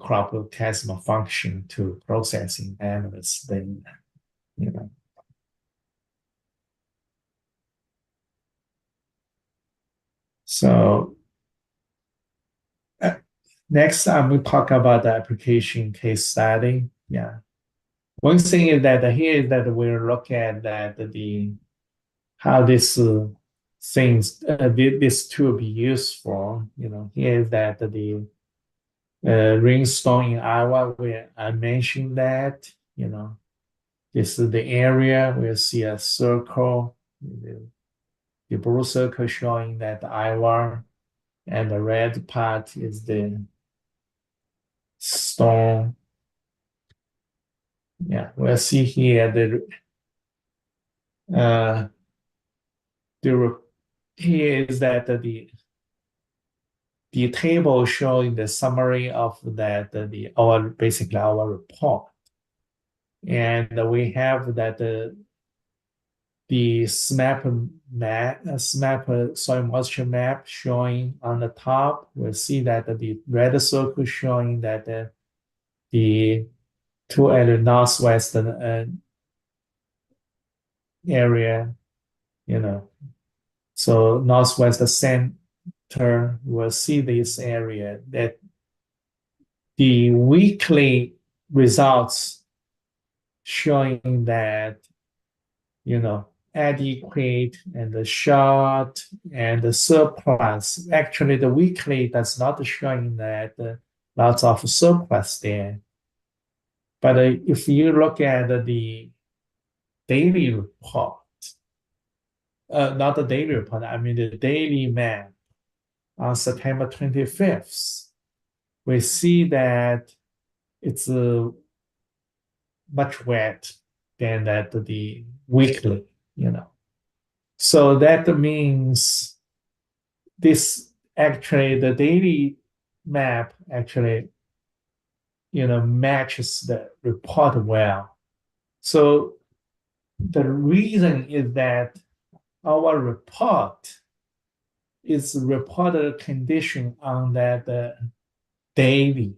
Crop-CASMA function to processing analyze data. So next time we talk about the application case study. Yeah. One thing is that here is that we look at that how this this tool be useful. Here is that the rainstorm in Iowa, where I mentioned that. This is the area. We'll see a circle, the blue circle showing that Iowa, and the red part is the storm. Yeah, we'll see here here is that the table showing the summary of that basically our report, and we have that the SMAP soil moisture map showing on the top. We'll see that the red circle showing that the two at the northwestern area, so northwest center, we'll see this area that the weekly results showing that, adequate and the short and the surplus. Actually, the weekly does not showing that lots of surplus there. But if you look at the daily report, not the daily report, I mean the daily map on September 25th, we see that it's much wet than that the weekly, So that means this actually, the daily map actually, matches the report well. So the reason is that our report is reported condition on that daily,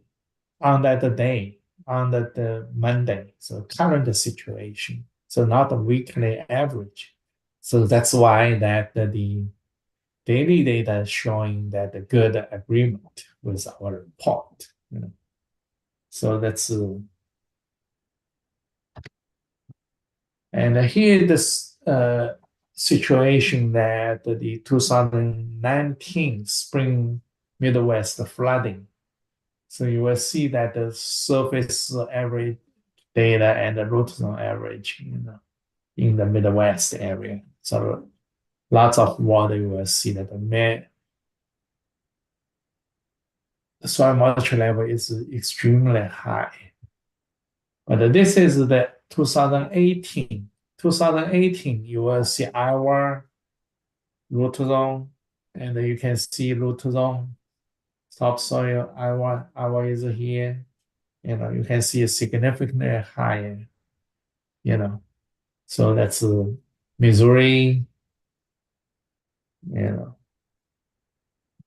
on that day, on that Monday. So current situation. So not a weekly average. So that's why that the daily data is showing that a good agreement with our report. So that's and here this situation that the 2019 spring Midwest flooding. So you will see that the surface average data and the root zone average, in the Midwest area. So lots of water, you will see that the soil moisture level is extremely high. But this is the 2018. 2018, you will see our root zone, and you can see root zone, topsoil, our is here. You can see a significantly higher, So that's Missouri,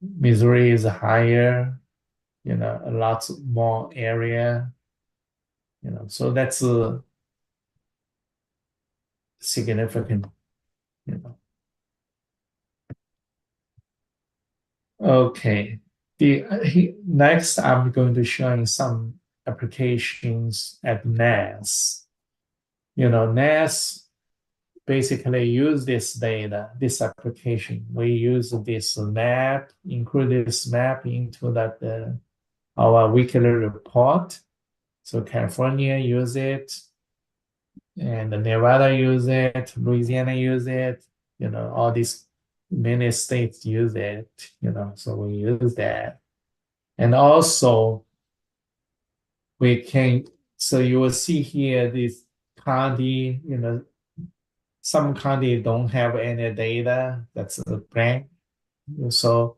Missouri is higher, a lot more area, so that's significant, Okay, next I'm going to show you some applications at NAS. NAS basically use this data, this application. We use this map, include this map into that our weekly report. So California use it, and Nevada use it, Louisiana use it, all these many states use it, so we use that. And also we can, so you will see here this county, some county don't have any data, that's a blank. So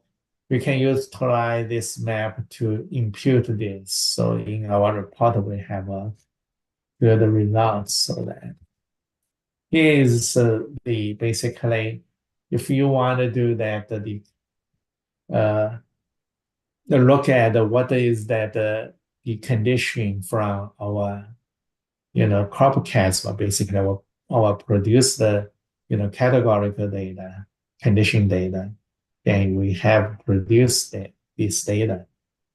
we can utilize this map to impute this. So in our report, we have a good results. So that here is the basically, if you want to do that, the look at what is that the condition from our Crop-CASMA, basically our produce the categorical data, condition data, then we have produced this data.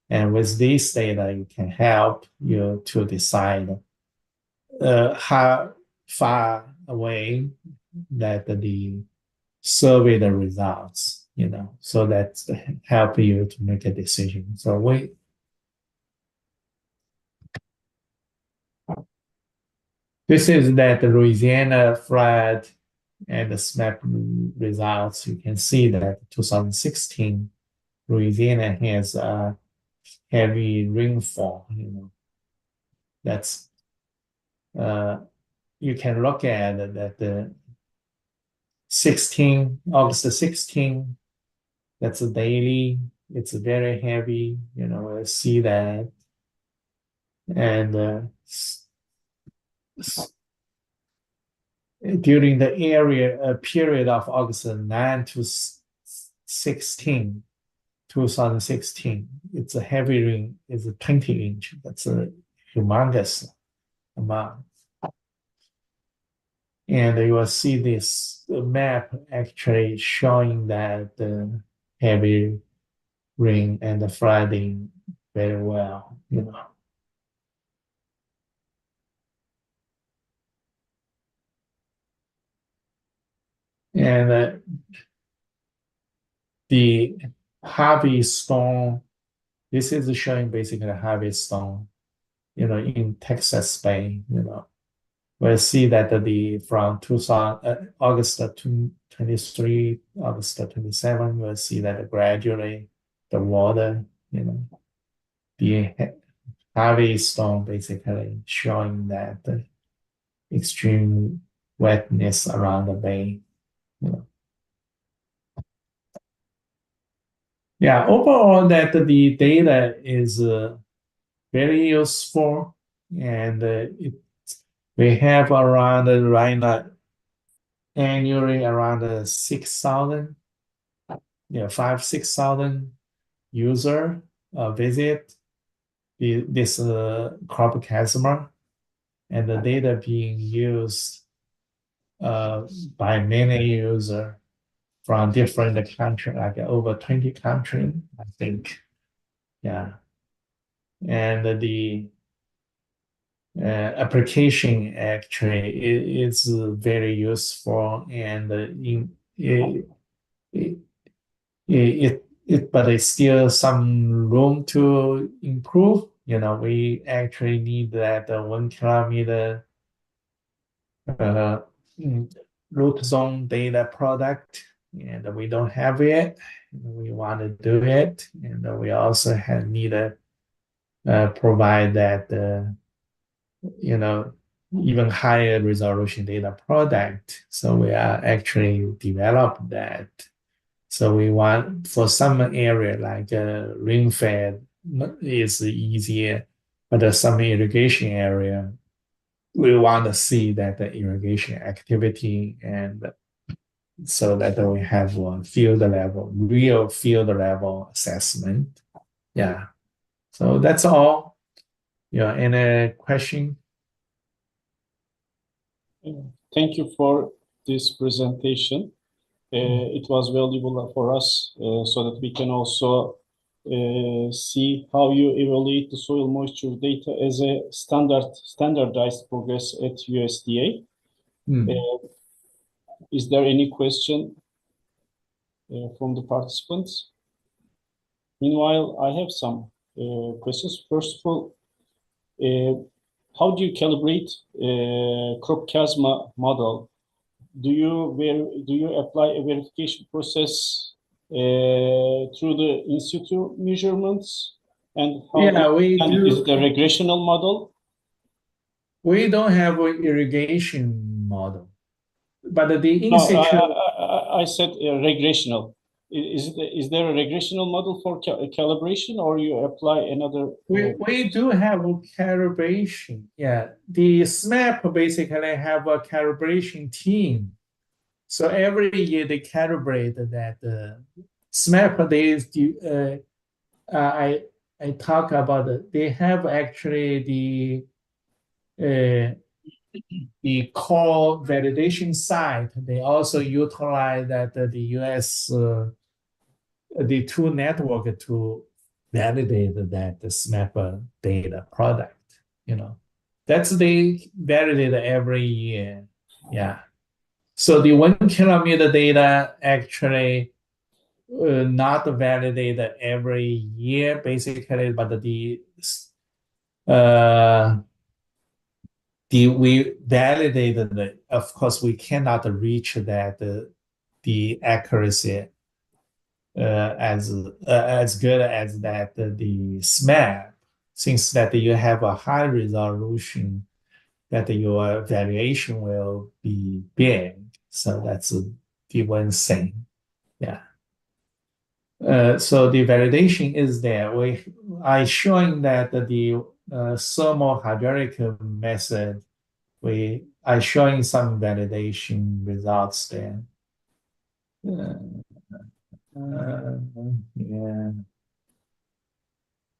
And with this data, you can help you to decide how far away that the survey the results, so that help you to make a decision. So this is that the Louisiana flood and the SMAP results. You can see that 2016, Louisiana has a heavy rainfall, That's, you can look at that the August 16, that's a daily, it's very heavy, we'll see that. And during the period of August 9 to 16, 2016, it's a heavy rain, it's a 20 inch. That's a humongous amount. And you will see this map actually showing that the heavy rain and the flooding very well, And the Harvey Stone, this is showing basically Harvey Stone, in Texas Bay, we'll see that from 2000, August 23, August 27, we'll see that gradually the water, the Harvey Stone basically showing that the extreme wetness around the bay. Yeah, overall that the data is very useful, and we have around right now annually around 6,000, 6,000 user visit this Crop-CASMA, and the data being used by many users from different countries, like over 20 countries, I think. Yeah. And the application actually is very useful, and but it's still some room to improve. We actually need that 1 kilometer root zone data product, and we don't have it. We want to do it, and we also need to provide that even higher resolution data product. So we are actually develop that. So we want for some area like rain-fed is easier, but some irrigation area, we want to see that the irrigation activity, and so that we have real field level assessment. Yeah. So that's all. Any question? Thank you for this presentation. It was valuable for us so that we can also see how you evaluate the soil moisture data as a standardized progress at USDA. Is there any question from the participants? Meanwhile, I have some questions. First of all, how do you calibrate Crop-CASMA model? Do you apply a verification process through the in situ measurements? And is it a regressional model? We don't have an irrigation model, but the in situ. I said regressional. Is there a regressional model for calibration, or you apply another? We do have a calibration. Yeah, the SMAP basically have a calibration team. So every year they calibrate that SMAP. I talk about it. They have actually the core validation site. They also utilize that the US the two network to validate that the SMAP data product. That's they validate every year. Yeah. So the 1 kilometer data actually not validated every year, basically, but we validated it. Of course, we cannot reach that the accuracy as good as that the SMAP, since that you have a high resolution, that your variation will be big. So that's the one thing. Yeah. So the validation is there. I showing that the thermohydraulic method, I showing some validation results there.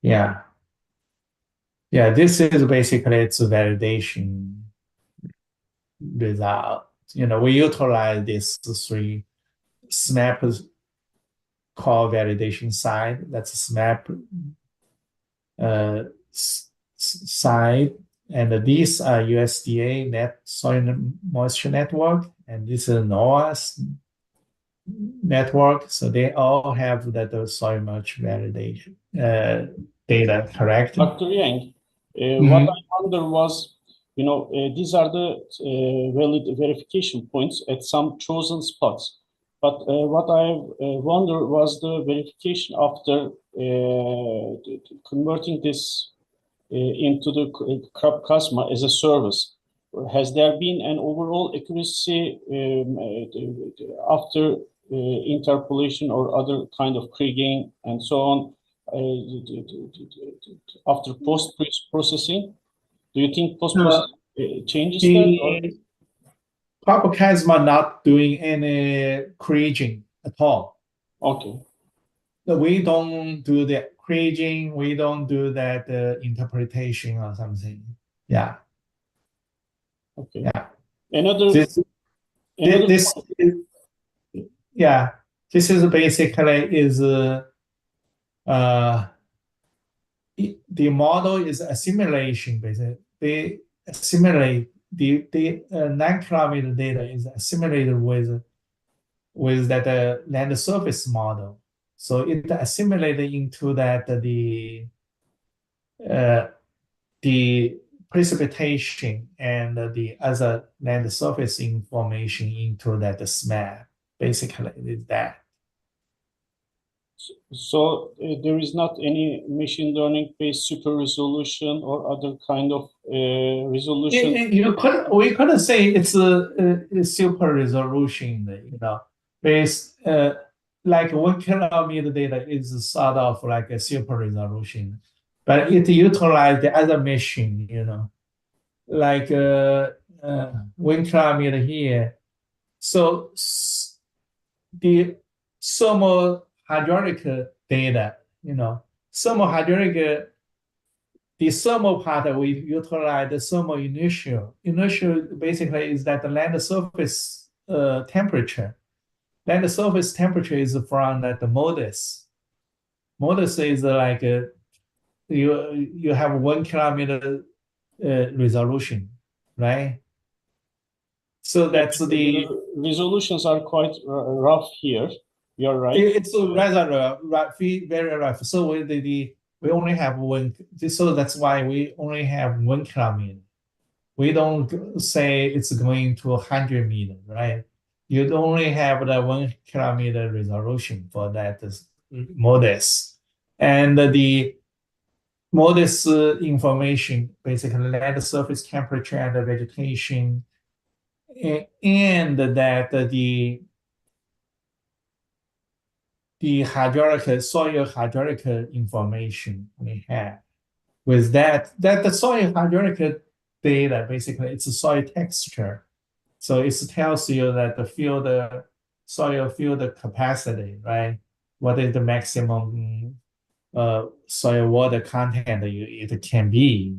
Yeah, this is basically its validation result. We utilize this 3 SMAP core validation side. That's a SMAP side, and these are USDA net soil moisture network, and this is NOAA's network, so they all have that soil moisture validation data, correct? Dr. Yang, Mm-hmm. what I wonder was, these are the valid verification points at some chosen spots. But what I wonder was the verification after converting this into the Crop-CASMA as a service. Has there been an overall accuracy after interpolation or other kind of pre-gain and so on after post-processing? Do you think post-processing changes that? Or? The Crop-CASMA not doing any kriging at all. Okay. We don't do the kriging, we don't do that interpretation or something. Yeah. Okay. Yeah. This is basically is the model is a simulation. Basically, they assimilate the 9-kilometer data is assimilated with that land surface model. So it assimilated into that the precipitation and the other land surface information into that SMAP. Basically, is that. So there is not any machine learning based super resolution or other kind of resolution. We couldn't say it's a super resolution, based like 1 kilometer data is sort of like a super resolution, but it utilized the other machine, like 1 kilometer here. So the thermohydraulic data, thermohydraulic, the thermal part we utilize the thermal initial. Initial basically is that the land surface temperature. Land surface temperature is from that the modus. Modus is like you have 1 kilometer resolution, right? So that's the resolutions are quite rough here. You're right. It's rather rough, very rough. So we only have one. So that's why we only have 1 kilometer. We don't say it's going to 100 meters, right? You only have the 1 kilometer resolution for that modus, and the modus information basically land surface temperature and the vegetation, and that the soil hydraulic information we have. With that the soil hydraulic data basically it's a soil texture, so it tells you that the soil field capacity, right? What is the maximum soil water content it can be,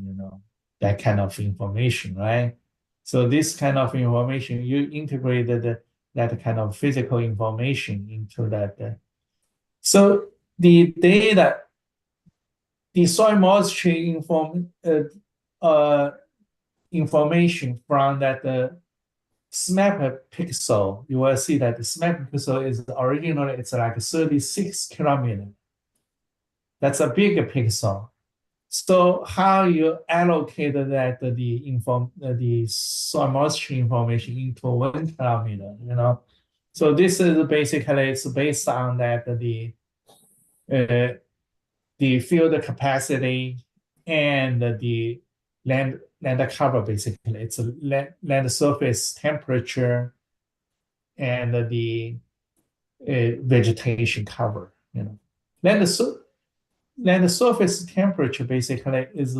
that kind of information, right? So this kind of information you integrated that kind of physical information into that. So the data, the soil moisture information from that SMAP pixel, you will see that the SMAP pixel is originally it's like 36 kilometers. That's a big pixel. So how you allocate that the soil moisture information into 1 kilometer, So this is basically it's based on that the field capacity and the land cover basically. It's a land surface temperature and the vegetation cover. Land surface temperature basically is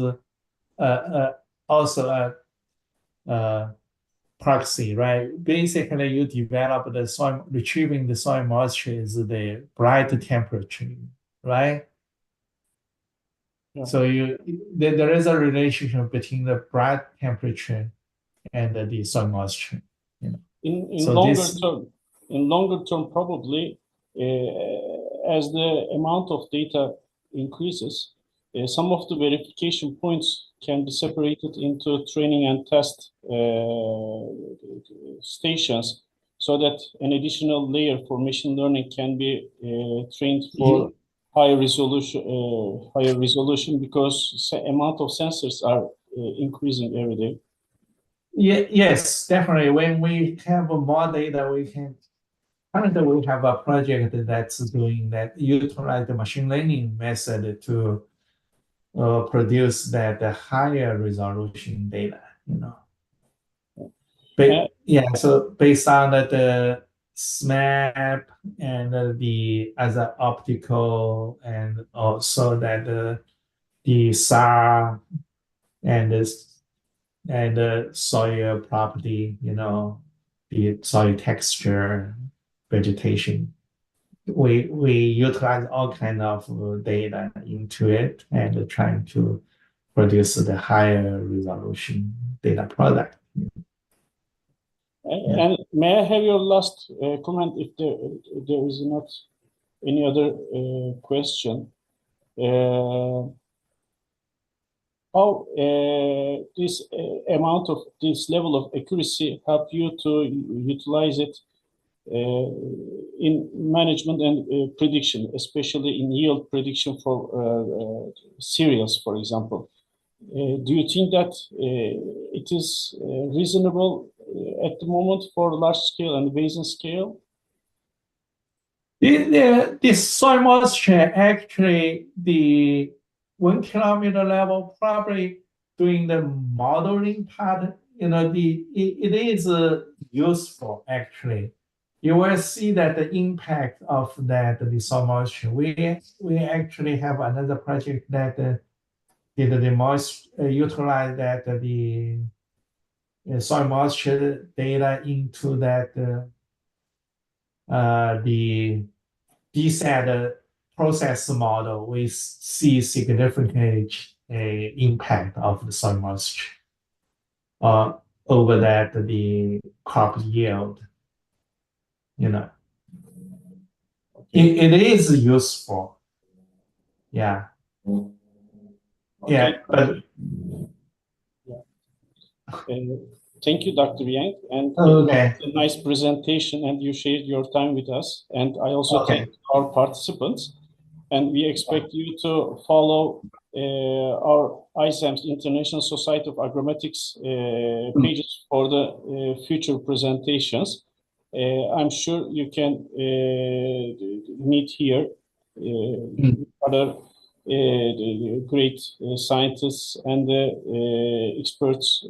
also a proxy, right? Basically, you develop the soil, retrieving the soil moisture is the bright temperature, right? Yeah. So there is a relationship between the bright temperature and the soil moisture. In longer term, probably as the amount of data increases, some of the verification points can be separated into training and test stations. so that an additional layer for machine learning can be trained for higher resolution because the amount of sensors are increasing every day. Yes, definitely. When we have more data, we can. Currently, we have a project that's doing that, utilize the machine learning method to produce that higher resolution data. So based on the SMAP and the other optical, and also that the SAR and the soil property, the soil texture, vegetation. We utilize all kind of data into it and trying to produce the higher resolution data product. And may I have your last comment if there is not any other question? How this amount of this level of accuracy help you to utilize it in management and prediction, especially in yield prediction for cereals, for example? Do you think that it is reasonable at the moment for large scale and basin scale? This soil moisture, actually, the 1 kilometer level, probably doing the modeling part, it is useful, actually. You will see that the impact of that, the soil moisture. We actually have another project that utilize that the soil moisture data into that the DSAT process model. We see significant impact of the soil moisture over that the crop yield. It is useful. Yeah. Okay. But thank you, Dr. Yang, and okay. it was a nice presentation, and you shared your time with us. And I also thank our participants, and we expect you to follow our ISAM's International Society of Agrometrics pages for the future presentations. I'm sure you can meet here other great scientists and experts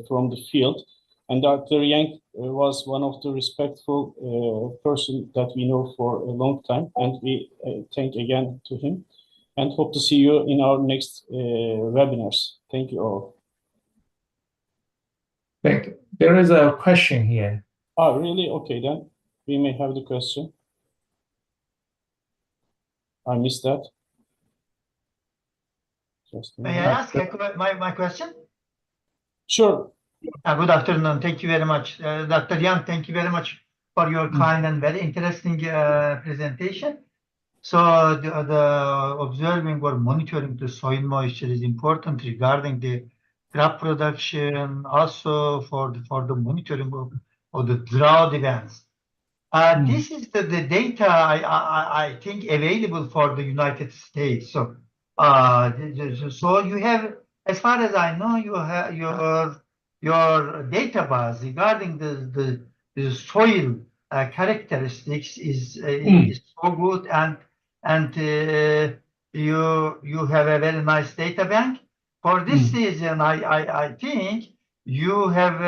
from the field. And Dr. Yang was one of the respectful person that we know for a long time. And we thank again to him and hope to see you in our next webinars. Thank you all. Thank you. There is a question here. Oh, really? Okay, then we may have the question. I missed that. May I ask my question? Sure. Good afternoon. Thank you very much. Dr. Yang, thank you very much for your kind and very interesting presentation. So the observing or monitoring the soil moisture is important regarding the crop production, also for the monitoring of the drought events. This is the data I think available for the United States. So so you have, as far as I know, you have your database regarding the soil characteristics is so good, and you have a very nice data bank. For this reason, I think you have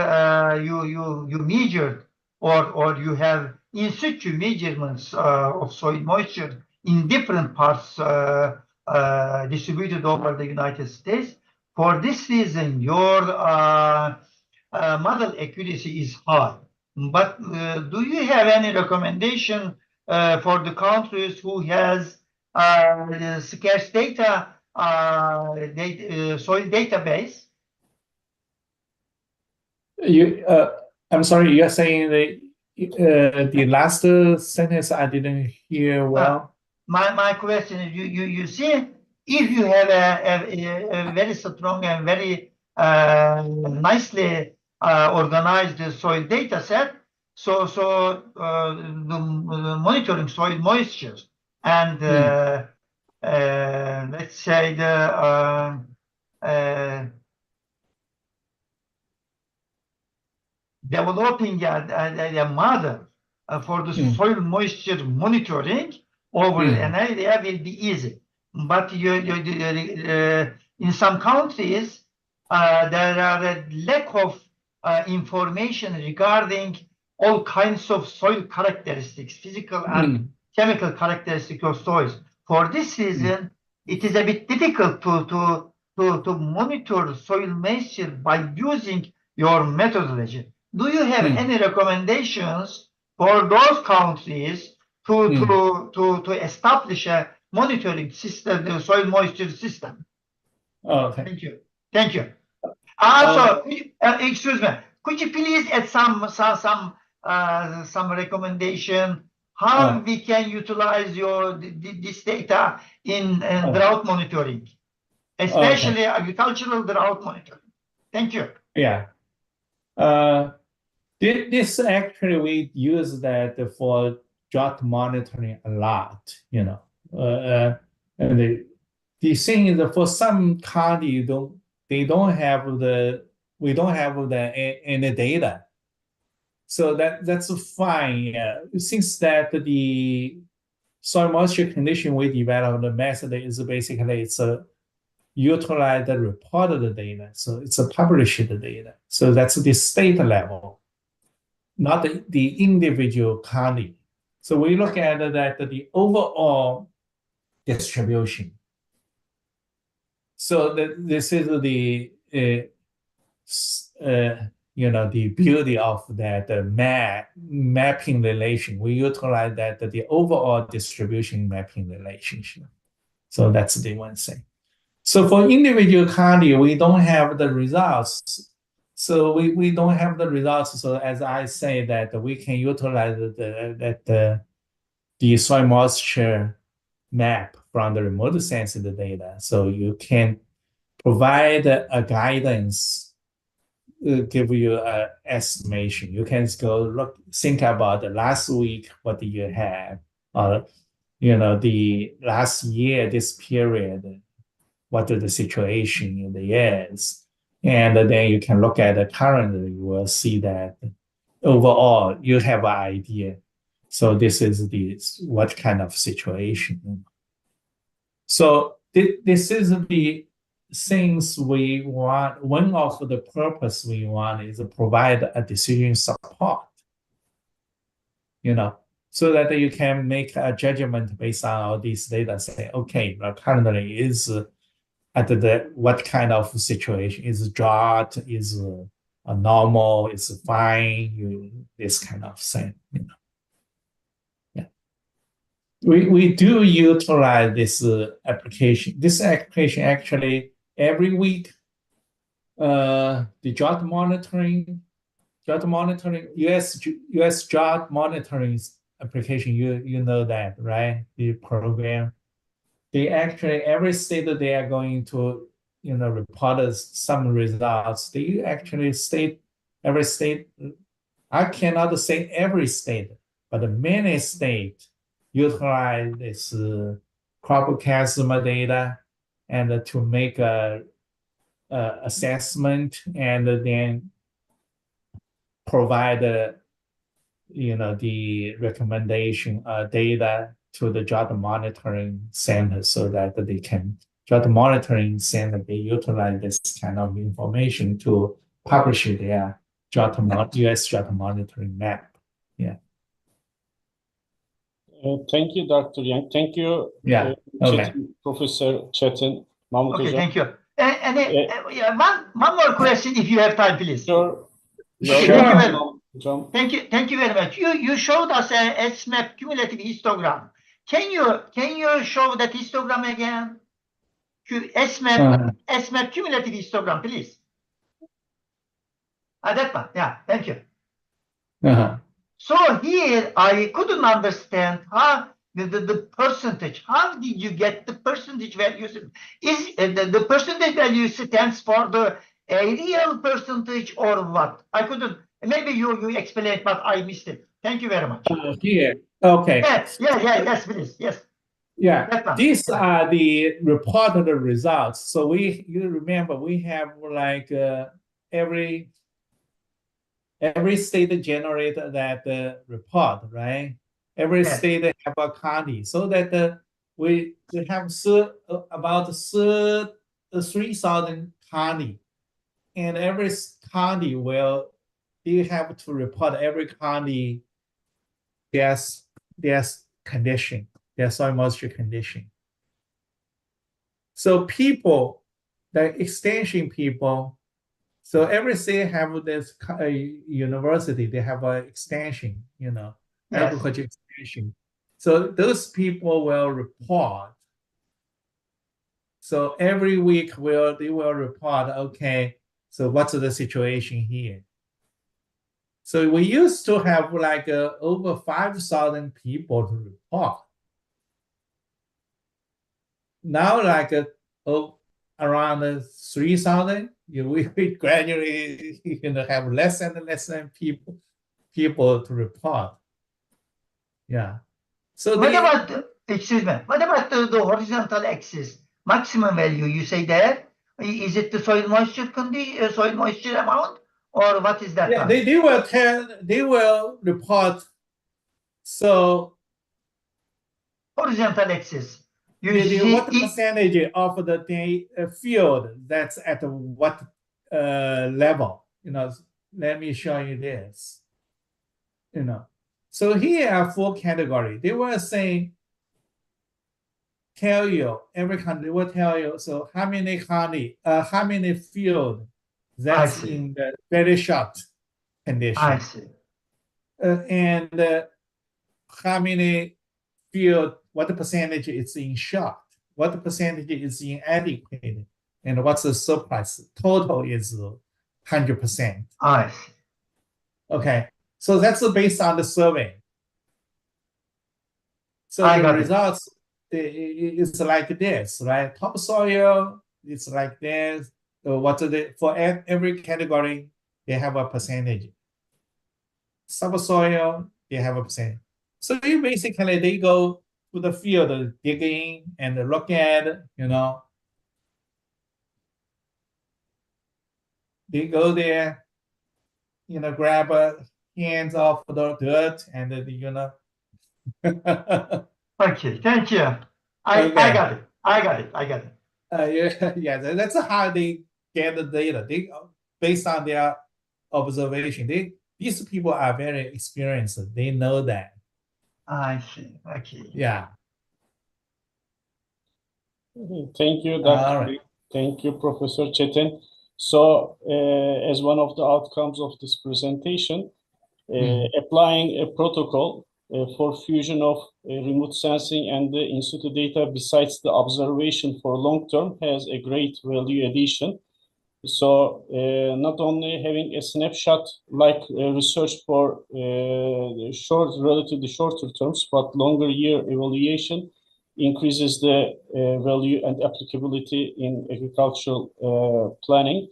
you measured or you have in situ measurements of soil moisture in different parts distributed over the United States. For this reason, your model accuracy is high. But do you have any recommendation for the countries who has scarce data, soil database? I'm sorry, you're saying the last sentence I didn't hear well. My question is, you see, if you have a very strong and very nicely organized soil data set, the monitoring soil moisture and let's say developing a model for the soil moisture monitoring over an area will be easy. But in some countries, there are a lack of information regarding all kinds of soil characteristics, physical and chemical characteristics of soils. For this reason, it is a bit difficult to monitor soil moisture by using your methodology. Do you have any recommendations for those countries to establish a monitoring system, the soil moisture system? Okay. Thank you. Thank you. Also, excuse me. Could you please add some recommendation how we can utilize this data in drought monitoring, especially agricultural drought monitoring? Thank you. Yeah. This actually we use that for drought monitoring a lot, you know. And the thing is that for some county, we don't have any data. So that's fine. Yeah. Since that the soil moisture condition we developed, the method is basically it's a utilize the reported data. So it's a published data. So that's the state level, not the individual county. So we look at that the overall distribution. So this is the the beauty of that mapping relation. We utilize that the overall distribution mapping relationship. So that's the one thing. So for individual county, we don't have the results. So we don't have the results. So as I say that we can utilize the soil moisture map from the remote sensing data. So you can provide a guidance, give you an estimation. You can go think about the last week, what do you have, or the last year, this period, what the situation is. And then you can look at the currently, you will see that overall you have an idea. So this is what kind of situation. So this is the things we want. One of the purpose we want is to provide a decision support, so that you can make a judgment based on all these data. Say, okay, currently is at what kind of situation is drought, is a normal, is fine, this kind of thing. Yeah, we do utilize this application. This application actually every week. The drought monitoring, US drought monitoring application. You know that, right? The program. They actually, every state that they are going to, report us some results. They actually every state, I cannot say every state, but many states utilize this Crop-CASMA data and to make a assessment and then provide, the recommendation data to the drought monitoring center so that they can, drought monitoring center, they utilize this kind of information to publish their US drought monitoring map. Yeah. Thank you, Dr. Yang. Thank you, Yeah. Okay. Professor Çetin. Mahmut Okay, Hocam. thank you. One more question, if you have time, please. Sure. Okay, Sure. thank you very much. You showed us a SMAP cumulative histogram. Can you show that histogram again? SMAP cumulative histogram, please. That one. Yeah, thank you. So here I couldn't understand how the percentage. How did you get the percentage values? Is the percentage value stands for the real percentage or what? I couldn't Maybe you explained, but I missed it. Thank you very much. Here, okay. Yes, please. Yes. Yeah, That one. these are the reported results. So you remember we have like every state generated that report, right? Every Yes. state have a county, so that we have about 3,000 county, and every county you have to report every county their condition, their soil moisture condition. So people, the extension people, so every state have this university, they have an extension, Yes. agriculture extension. So those people will report. So every week they will report, okay, so what's the situation here? So we used to have like over 5,000 people to report. Now like around 3,000, we gradually have less and less than people to report. Yeah. So What about the horizontal axis? Maximum value, you say there? Is it the soil moisture soil moisture amount, or what is that? yeah, they will report. So Horizontal axis. what percentage of the field that's at what level? Let me show you this. So here are 4 categories. They were saying, every country will tell you, so how many field that's in the very short condition. I see. And how many field, what percentage is in short, what percentage is inadequate, and what's the surplus. Total is 100%. I see. Okay, so that's based on the survey. So the results is like this, right? Topsoil is like this. For every category, they have a percentage. Subsoil, they have a percentage. So they go to the field, dig in and look at, they go there, grab hands off the dirt and Okay, thank you. I got it. Yeah, that's how they get the data. Based on their observation, these people are very experienced. They know that. I see. Okay. Yeah. Thank you, All right. Thank you, Professor Çetin. So, as one of the outcomes of this presentation, applying a protocol for fusion of remote sensing and the in situ data besides the observation for long term has a great value addition. So not only having a snapshot like research for relatively shorter terms, but longer year evaluation increases the value and applicability in agricultural planning.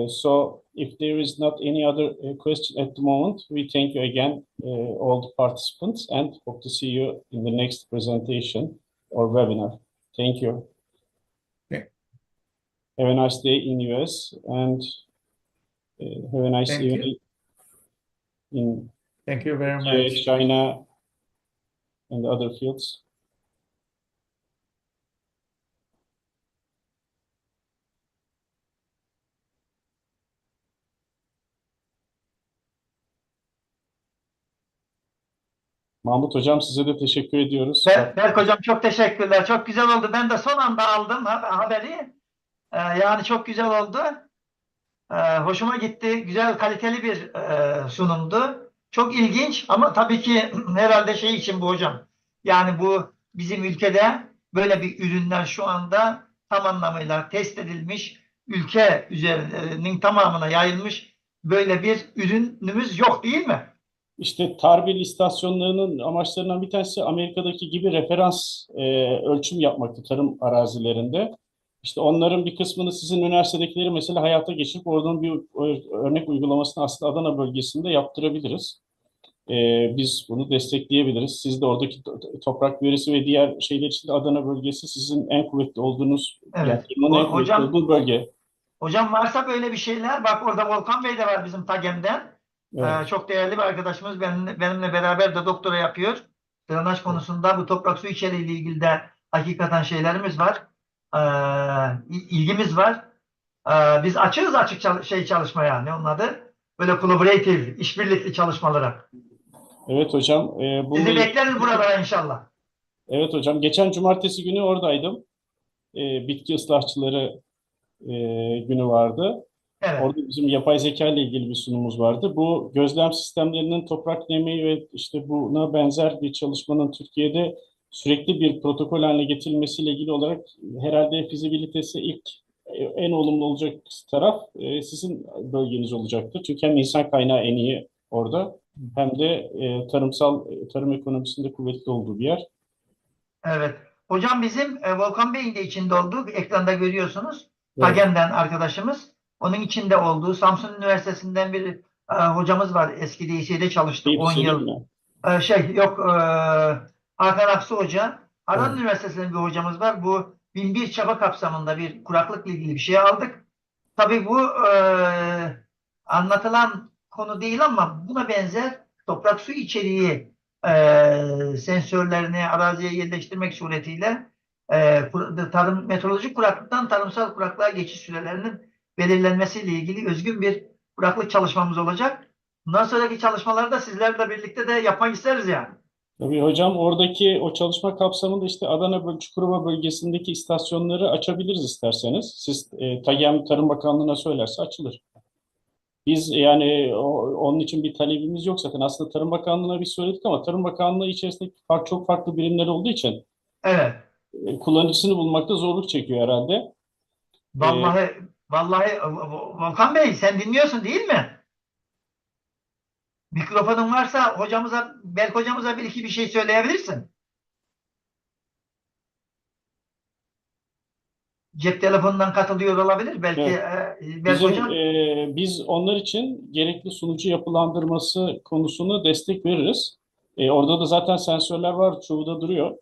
So if there is not any other question at the moment, we thank you again, all the participants, and hope to see you in the next presentation or webinar. Thank you. Okay. Have a nice day in US, and have a nice evening in Thank you very much. China and other fields. Mahmut Hocam, size de teşekkür ediyoruz. Berk Hocam çok teşekkürler. Çok güzel oldu. Ben de son anda aldım haberi. Yani çok güzel oldu. Hoşuma gitti. Güzel, kaliteli bir sunumdu. Çok ilginç ama tabii ki herhalde şey için bu hocam. Yani bu bizim ülkede böyle bir ürünler şu anda tam anlamıyla test edilmiş, ülke üzerinin tamamına yayılmış böyle bir ürünümüz yok, değil mi? İşte Tarbil istasyonlarının amaçlarından bir tanesi Amerika'daki gibi referans ölçüm yapmaktı tarım arazilerinde. İşte onların bir kısmını sizin üniversitedekileri mesela hayata geçirip oradan bir örnek uygulamasını aslında Adana bölgesinde yaptırabiliriz. Biz bunu destekleyebiliriz. Siz de oradaki toprak verisi ve diğer şeyler için de Adana bölgesi sizin en kuvvetli olduğunuz, yani Evet. firmanın en kuvvetli Hocam, olduğu bölge. hocam varsa böyle bir şeyler, bak orada Volkan Bey de var bizim TAGEM'den. Evet. Çok değerli bir arkadaşımız, benimle beraber de doktora yapıyor. Drenaj konusunda bu toprak su içeriğiyle ilgili de hakikaten şeylerimiz var. İlgimiz var. Biz açığız çalışmaya. Ne onun adı? Böyle collaborative, işbirlikli çalışmalara. Evet hocam. Bununla Sizi ilgili, bekleriz buralara inşallah. evet hocam. Geçen cumartesi günü oradaydım. Bitki ıslahçıları günü vardı. Evet. Orada bizim yapay zeka ile ilgili bir sunumumuz vardı. Bu gözlem sistemlerinin toprak nemi ve işte buna benzer bir çalışmanın Türkiye'de sürekli bir protokol haline getirilmesiyle ilgili olarak herhalde fizibilitesi ilk en olumlu olacak taraf sizin bölgeniz olacaktır. Çünkü hem insan kaynağı en iyi orada hem de tarım ekonomisinde kuvvetli olduğu bir yer. Evet. Hocam bizim Volkan Bey'in de içinde olduğu, ekranda görüyorsunuz. Evet. TAGEM'den arkadaşımız. Onun içinde olduğu Samsun Üniversitesi'nden bir hocamız var. Eski DSE'de çalıştı Deyip 10 söyleyeyim yıl. mi? Yok, Hakan Aksu Hoca. Aran Evet. Üniversitesi'nden bir hocamız var. Bu 1001 çaba kapsamında bir kuraklıkla ilgili bir şey aldık. Tabii bu anlatılan konu değil ama buna benzer toprak su içeriği sensörlerini araziye yerleştirmek suretiyle meteorolojik kuraklıktan tarımsal kuraklığa geçiş sürelerinin belirlenmesiyle ilgili özgün bir kuraklık çalışmamız olacak. Bundan sonraki çalışmaları da sizlerle birlikte de yapmak isteriz yani. Tabii hocam oradaki o çalışma kapsamında işte Çukurova bölgesindeki istasyonları açabiliriz isterseniz. Siz TAGEM Tarım Bakanlığı'na söylerse açılır. Biz yani onun için bir talebimiz yok zaten. Aslında Tarım Bakanlığı'na biz söyledik ama Tarım Bakanlığı içerisinde çok farklı birimler olduğu için Evet. kullanıcısını bulmakta zorluk çekiyor herhalde. E, Vallahi vallahi Volkan Bey sen dinliyorsun değil mi? Mikrofonun varsa Berk hocamıza bir iki bir şey söyleyebilirsin. Cep telefonundan katılıyor olabilir. Belki evet. Berk hocam. Biz onlar için gerekli sunucu yapılandırması konusunu destek veririz. Orada da zaten sensörler var, çoğu da duruyor.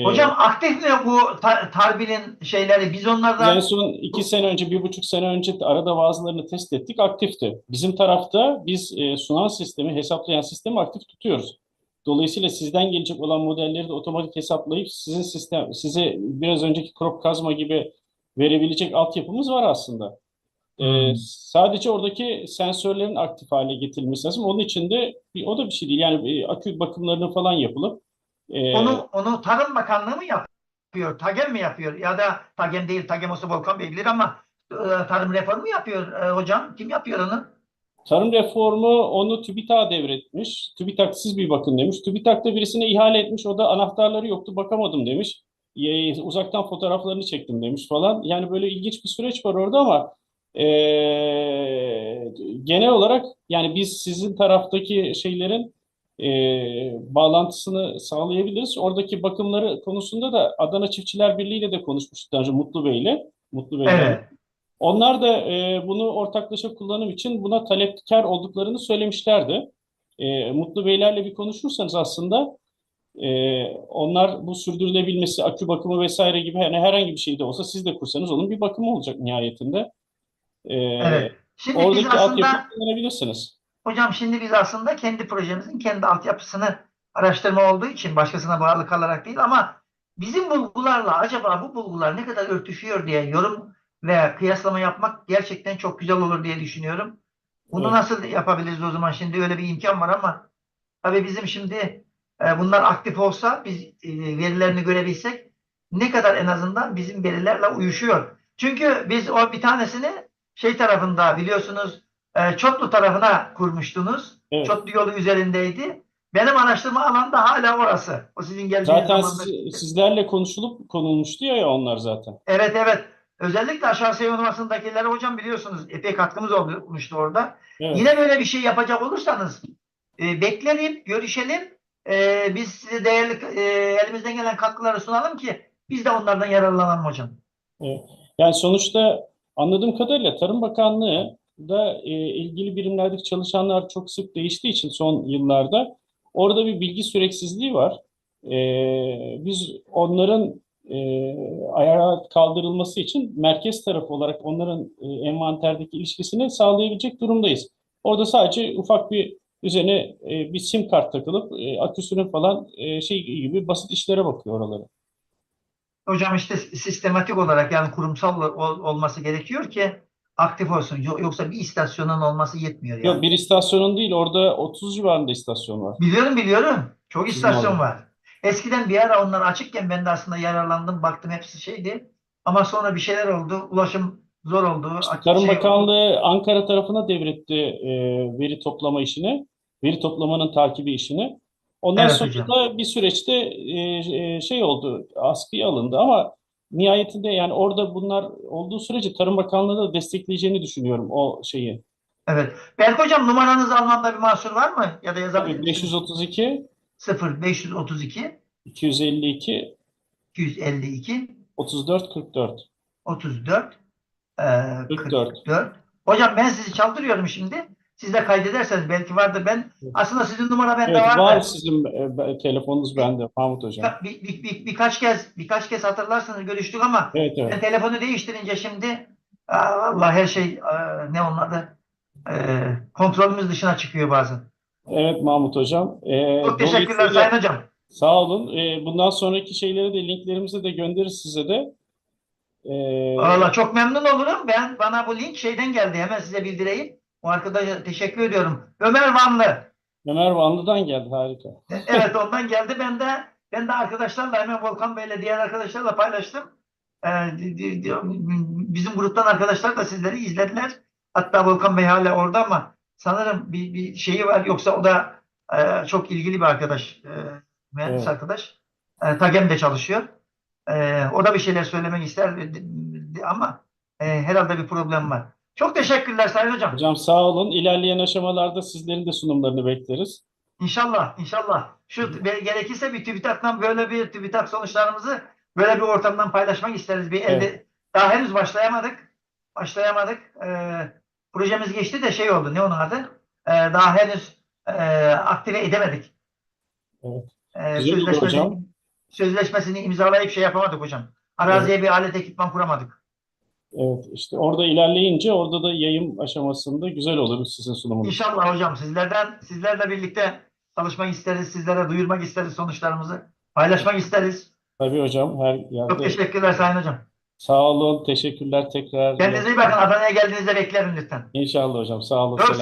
Hocam aktif mi bu Tarbil'in şeyleri? Biz Biz en onlardan son 2 sene önce, 1,5 sene önce arada bazılarını test ettik, aktifti. Bizim tarafta biz sunan sistemi, hesaplayan sistemi aktif tutuyoruz. Dolayısıyla sizden gelecek olan modelleri de otomatik hesaplayıp size biraz önceki Crop-CASMA gibi verebilecek altyapımız var aslında. Sadece oradaki sensörlerin aktif hale getirilmesi lazım. Onun için de o da bir şey değil. Yani akü bakımlarını falan yapılıp onu Tarım Bakanlığı mı yapıyor? TAGEM mi yapıyor? Ya da TAGEM değil, TAGEM olsa Volkan Bey bilir ama Tarım Reformu yapıyor hocam. Kim yapıyor onu? tarım reformu onu TÜBİTAK'a devretmiş. TÜBİTAK siz bir bakın demiş. TÜBİTAK da birisine ihale etmiş. O da anahtarları yoktu bakamadım demiş. Uzaktan fotoğraflarını çektim demiş falan. Yani böyle ilginç bir süreç var orada ama genel olarak yani biz sizin taraftaki şeylerin bağlantısını sağlayabiliriz. Oradaki bakımları konusunda da Adana Çiftçiler Birliği ile de konuşmuştuk daha önce Mutlu Beylerle. Evet. Onlar da bunu ortaklaşa kullanım için buna talepkar olduklarını söylemişlerdi. Mutlu Beylerle bir konuşursanız aslında onlar bu sürdürülebilmesi, akü bakımı vesaire gibi hani herhangi bir şey de olsa siz de kursanız onun bir bakımı olacak nihayetinde. Evet. Şimdi biz Oradaki altyapıyı aslında kullanabilirsiniz. hocam kendi projemizin kendi altyapısını araştırma olduğu için başkasına bağlı kalarak değil ama bizim bulgularla acaba bu bulgular ne kadar örtüşüyor diye yorum ve kıyaslama yapmak gerçekten çok güzel olur diye düşünüyorum. Bunu Evet. nasıl yapabiliriz o zaman? Şimdi öyle bir imkan var ama tabii bizim şimdi bunlar aktif olsa biz verilerini görebilsek ne kadar en azından bizim verilerle uyuşuyor. Çünkü biz o bir tanesini şey tarafında biliyorsunuz Çotlu tarafına kurmuştunuz. Evet. Çotlu yolu üzerindeydi. Benim araştırma alanında hala orası. O sizin geldiğiniz Zaten zamanda. sizlerle konuşulup konulmuştu ya onlar zaten. Evet, evet. Özellikle Aşağı Seyhan Ovası'ndakileri hocam biliyorsunuz epey katkımız olmuştu orada. Evet. Yine böyle bir şey yapacak olursanız beklerim, görüşelim. Biz size değerli elimizden gelen katkıları sunalım ki biz de onlardan yararlanalım hocam. Yani sonuçta anladığım kadarıyla Tarım Bakanlığı da ilgili birimlerdeki çalışanlar çok sık değiştiği için son yıllarda orada bir bilgi süreksizliği var. Biz onların ayağa kaldırılması için merkez tarafı olarak onların envanterdeki ilişkisini sağlayabilecek durumdayız. Orada sadece ufak bir üzerine bir sim kart takılıp aküsünün falan şey gibi basit işlere bakıyor oraları. Hocam işte sistematik olarak yani kurumsal olması gerekiyor ki aktif olsun. Yoksa bir istasyonun olması yetmiyor Yok, yani. bir istasyonun değil, orada 30 civarında istasyon var. Biliyorum. Çok Sizin istasyon orada. var. Eskiden bir ara onlar açıkken ben de aslında yararlandım. Baktım hepsi şeydi. Ama sonra bir şeyler oldu. Ulaşım zor oldu. Tarım Şey oldu. Bakanlığı Ankara tarafına devretti veri toplama işini, veri toplamanın takibi işini. Ondan Evet sonra hocam. da bir süreçte şey oldu, askıya alındı ama nihayetinde yani orada bunlar olduğu sürece Tarım Bakanlığı da destekleyeceğini düşünüyorum o şeyi. Evet. Berk hocam numaranızı almamda bir mahsur var mı? Ya da yazabilir Tabii misiniz? 532 0532 252 252 34 44 34 44. 44. Hocam ben sizi çaldırıyorum şimdi. Siz de kaydederseniz belki vardır. Ben aslında sizin numara bende Evet, var vardı. sizin telefonunuz bende Mahmut Hocam. Birkaç kez hatırlarsanız görüştük ama Evet, ben evet. telefonu değiştirince şimdi Allah her şey ne onun adı kontrolümüz dışına çıkıyor bazen. Evet Mahmut Hocam. Çok teşekkürler Sayın Dolayısıyla Hocam. sağ olun. Bundan sonraki şeyleri de linklerimizi de göndeririz size de. Valla çok memnun olurum. Bana bu link şeyden geldi. Hemen size bildireyim. O arkadaşa teşekkür ediyorum. Ömer Vanlı. Ömer Vanlı'dan geldi, harika. Evet ondan geldi. Ben de arkadaşlarla hemen Volkan Bey'le diğer arkadaşlarla paylaştım. Bizim gruptan arkadaşlar da sizleri izlediler. Hatta Volkan Bey hala orada ama sanırım bir şeyi var. Yoksa o da çok ilgili bir arkadaş. Mühendis Evet. arkadaş. TAGEM'de çalışıyor. O da bir şeyler söylemek ister ama herhalde bir problem var. Çok teşekkürler Sayın Hocam. Hocam sağ olun. İlerleyen aşamalarda sizlerin de sunumlarını bekleriz. İnşallah. Gerekirse bir TÜBİTAK'tan böyle bir TÜBİTAK sonuçlarımızı böyle bir ortamdan paylaşmak isteriz. Bir Evet. elde daha henüz başlayamadık. Projemiz geçti de şey oldu. Ne onun adı? Daha henüz aktive edemedik. Evet. E, Güzel olur hocam. sözleşmesini imzalayıp şey yapamadık hocam. Evet. Araziye bir alet ekipman kuramadık. Evet. İşte orada ilerleyince orada da yayım aşamasında güzel olur sizin sunumunuz. İnşallah hocam sizlerle birlikte çalışmak isteriz. Sizlere duyurmak isteriz sonuçlarımızı. Paylaşmak isteriz. Tabii hocam, her Çok yerde. teşekkürler Sayın Hocam. Sağ olun. Teşekkürler tekrar. Kendinize iyi bakın. Adana'ya geldiğinizde beklerim lütfen. İnşallah hocam. Sağ olun. Çok Selam.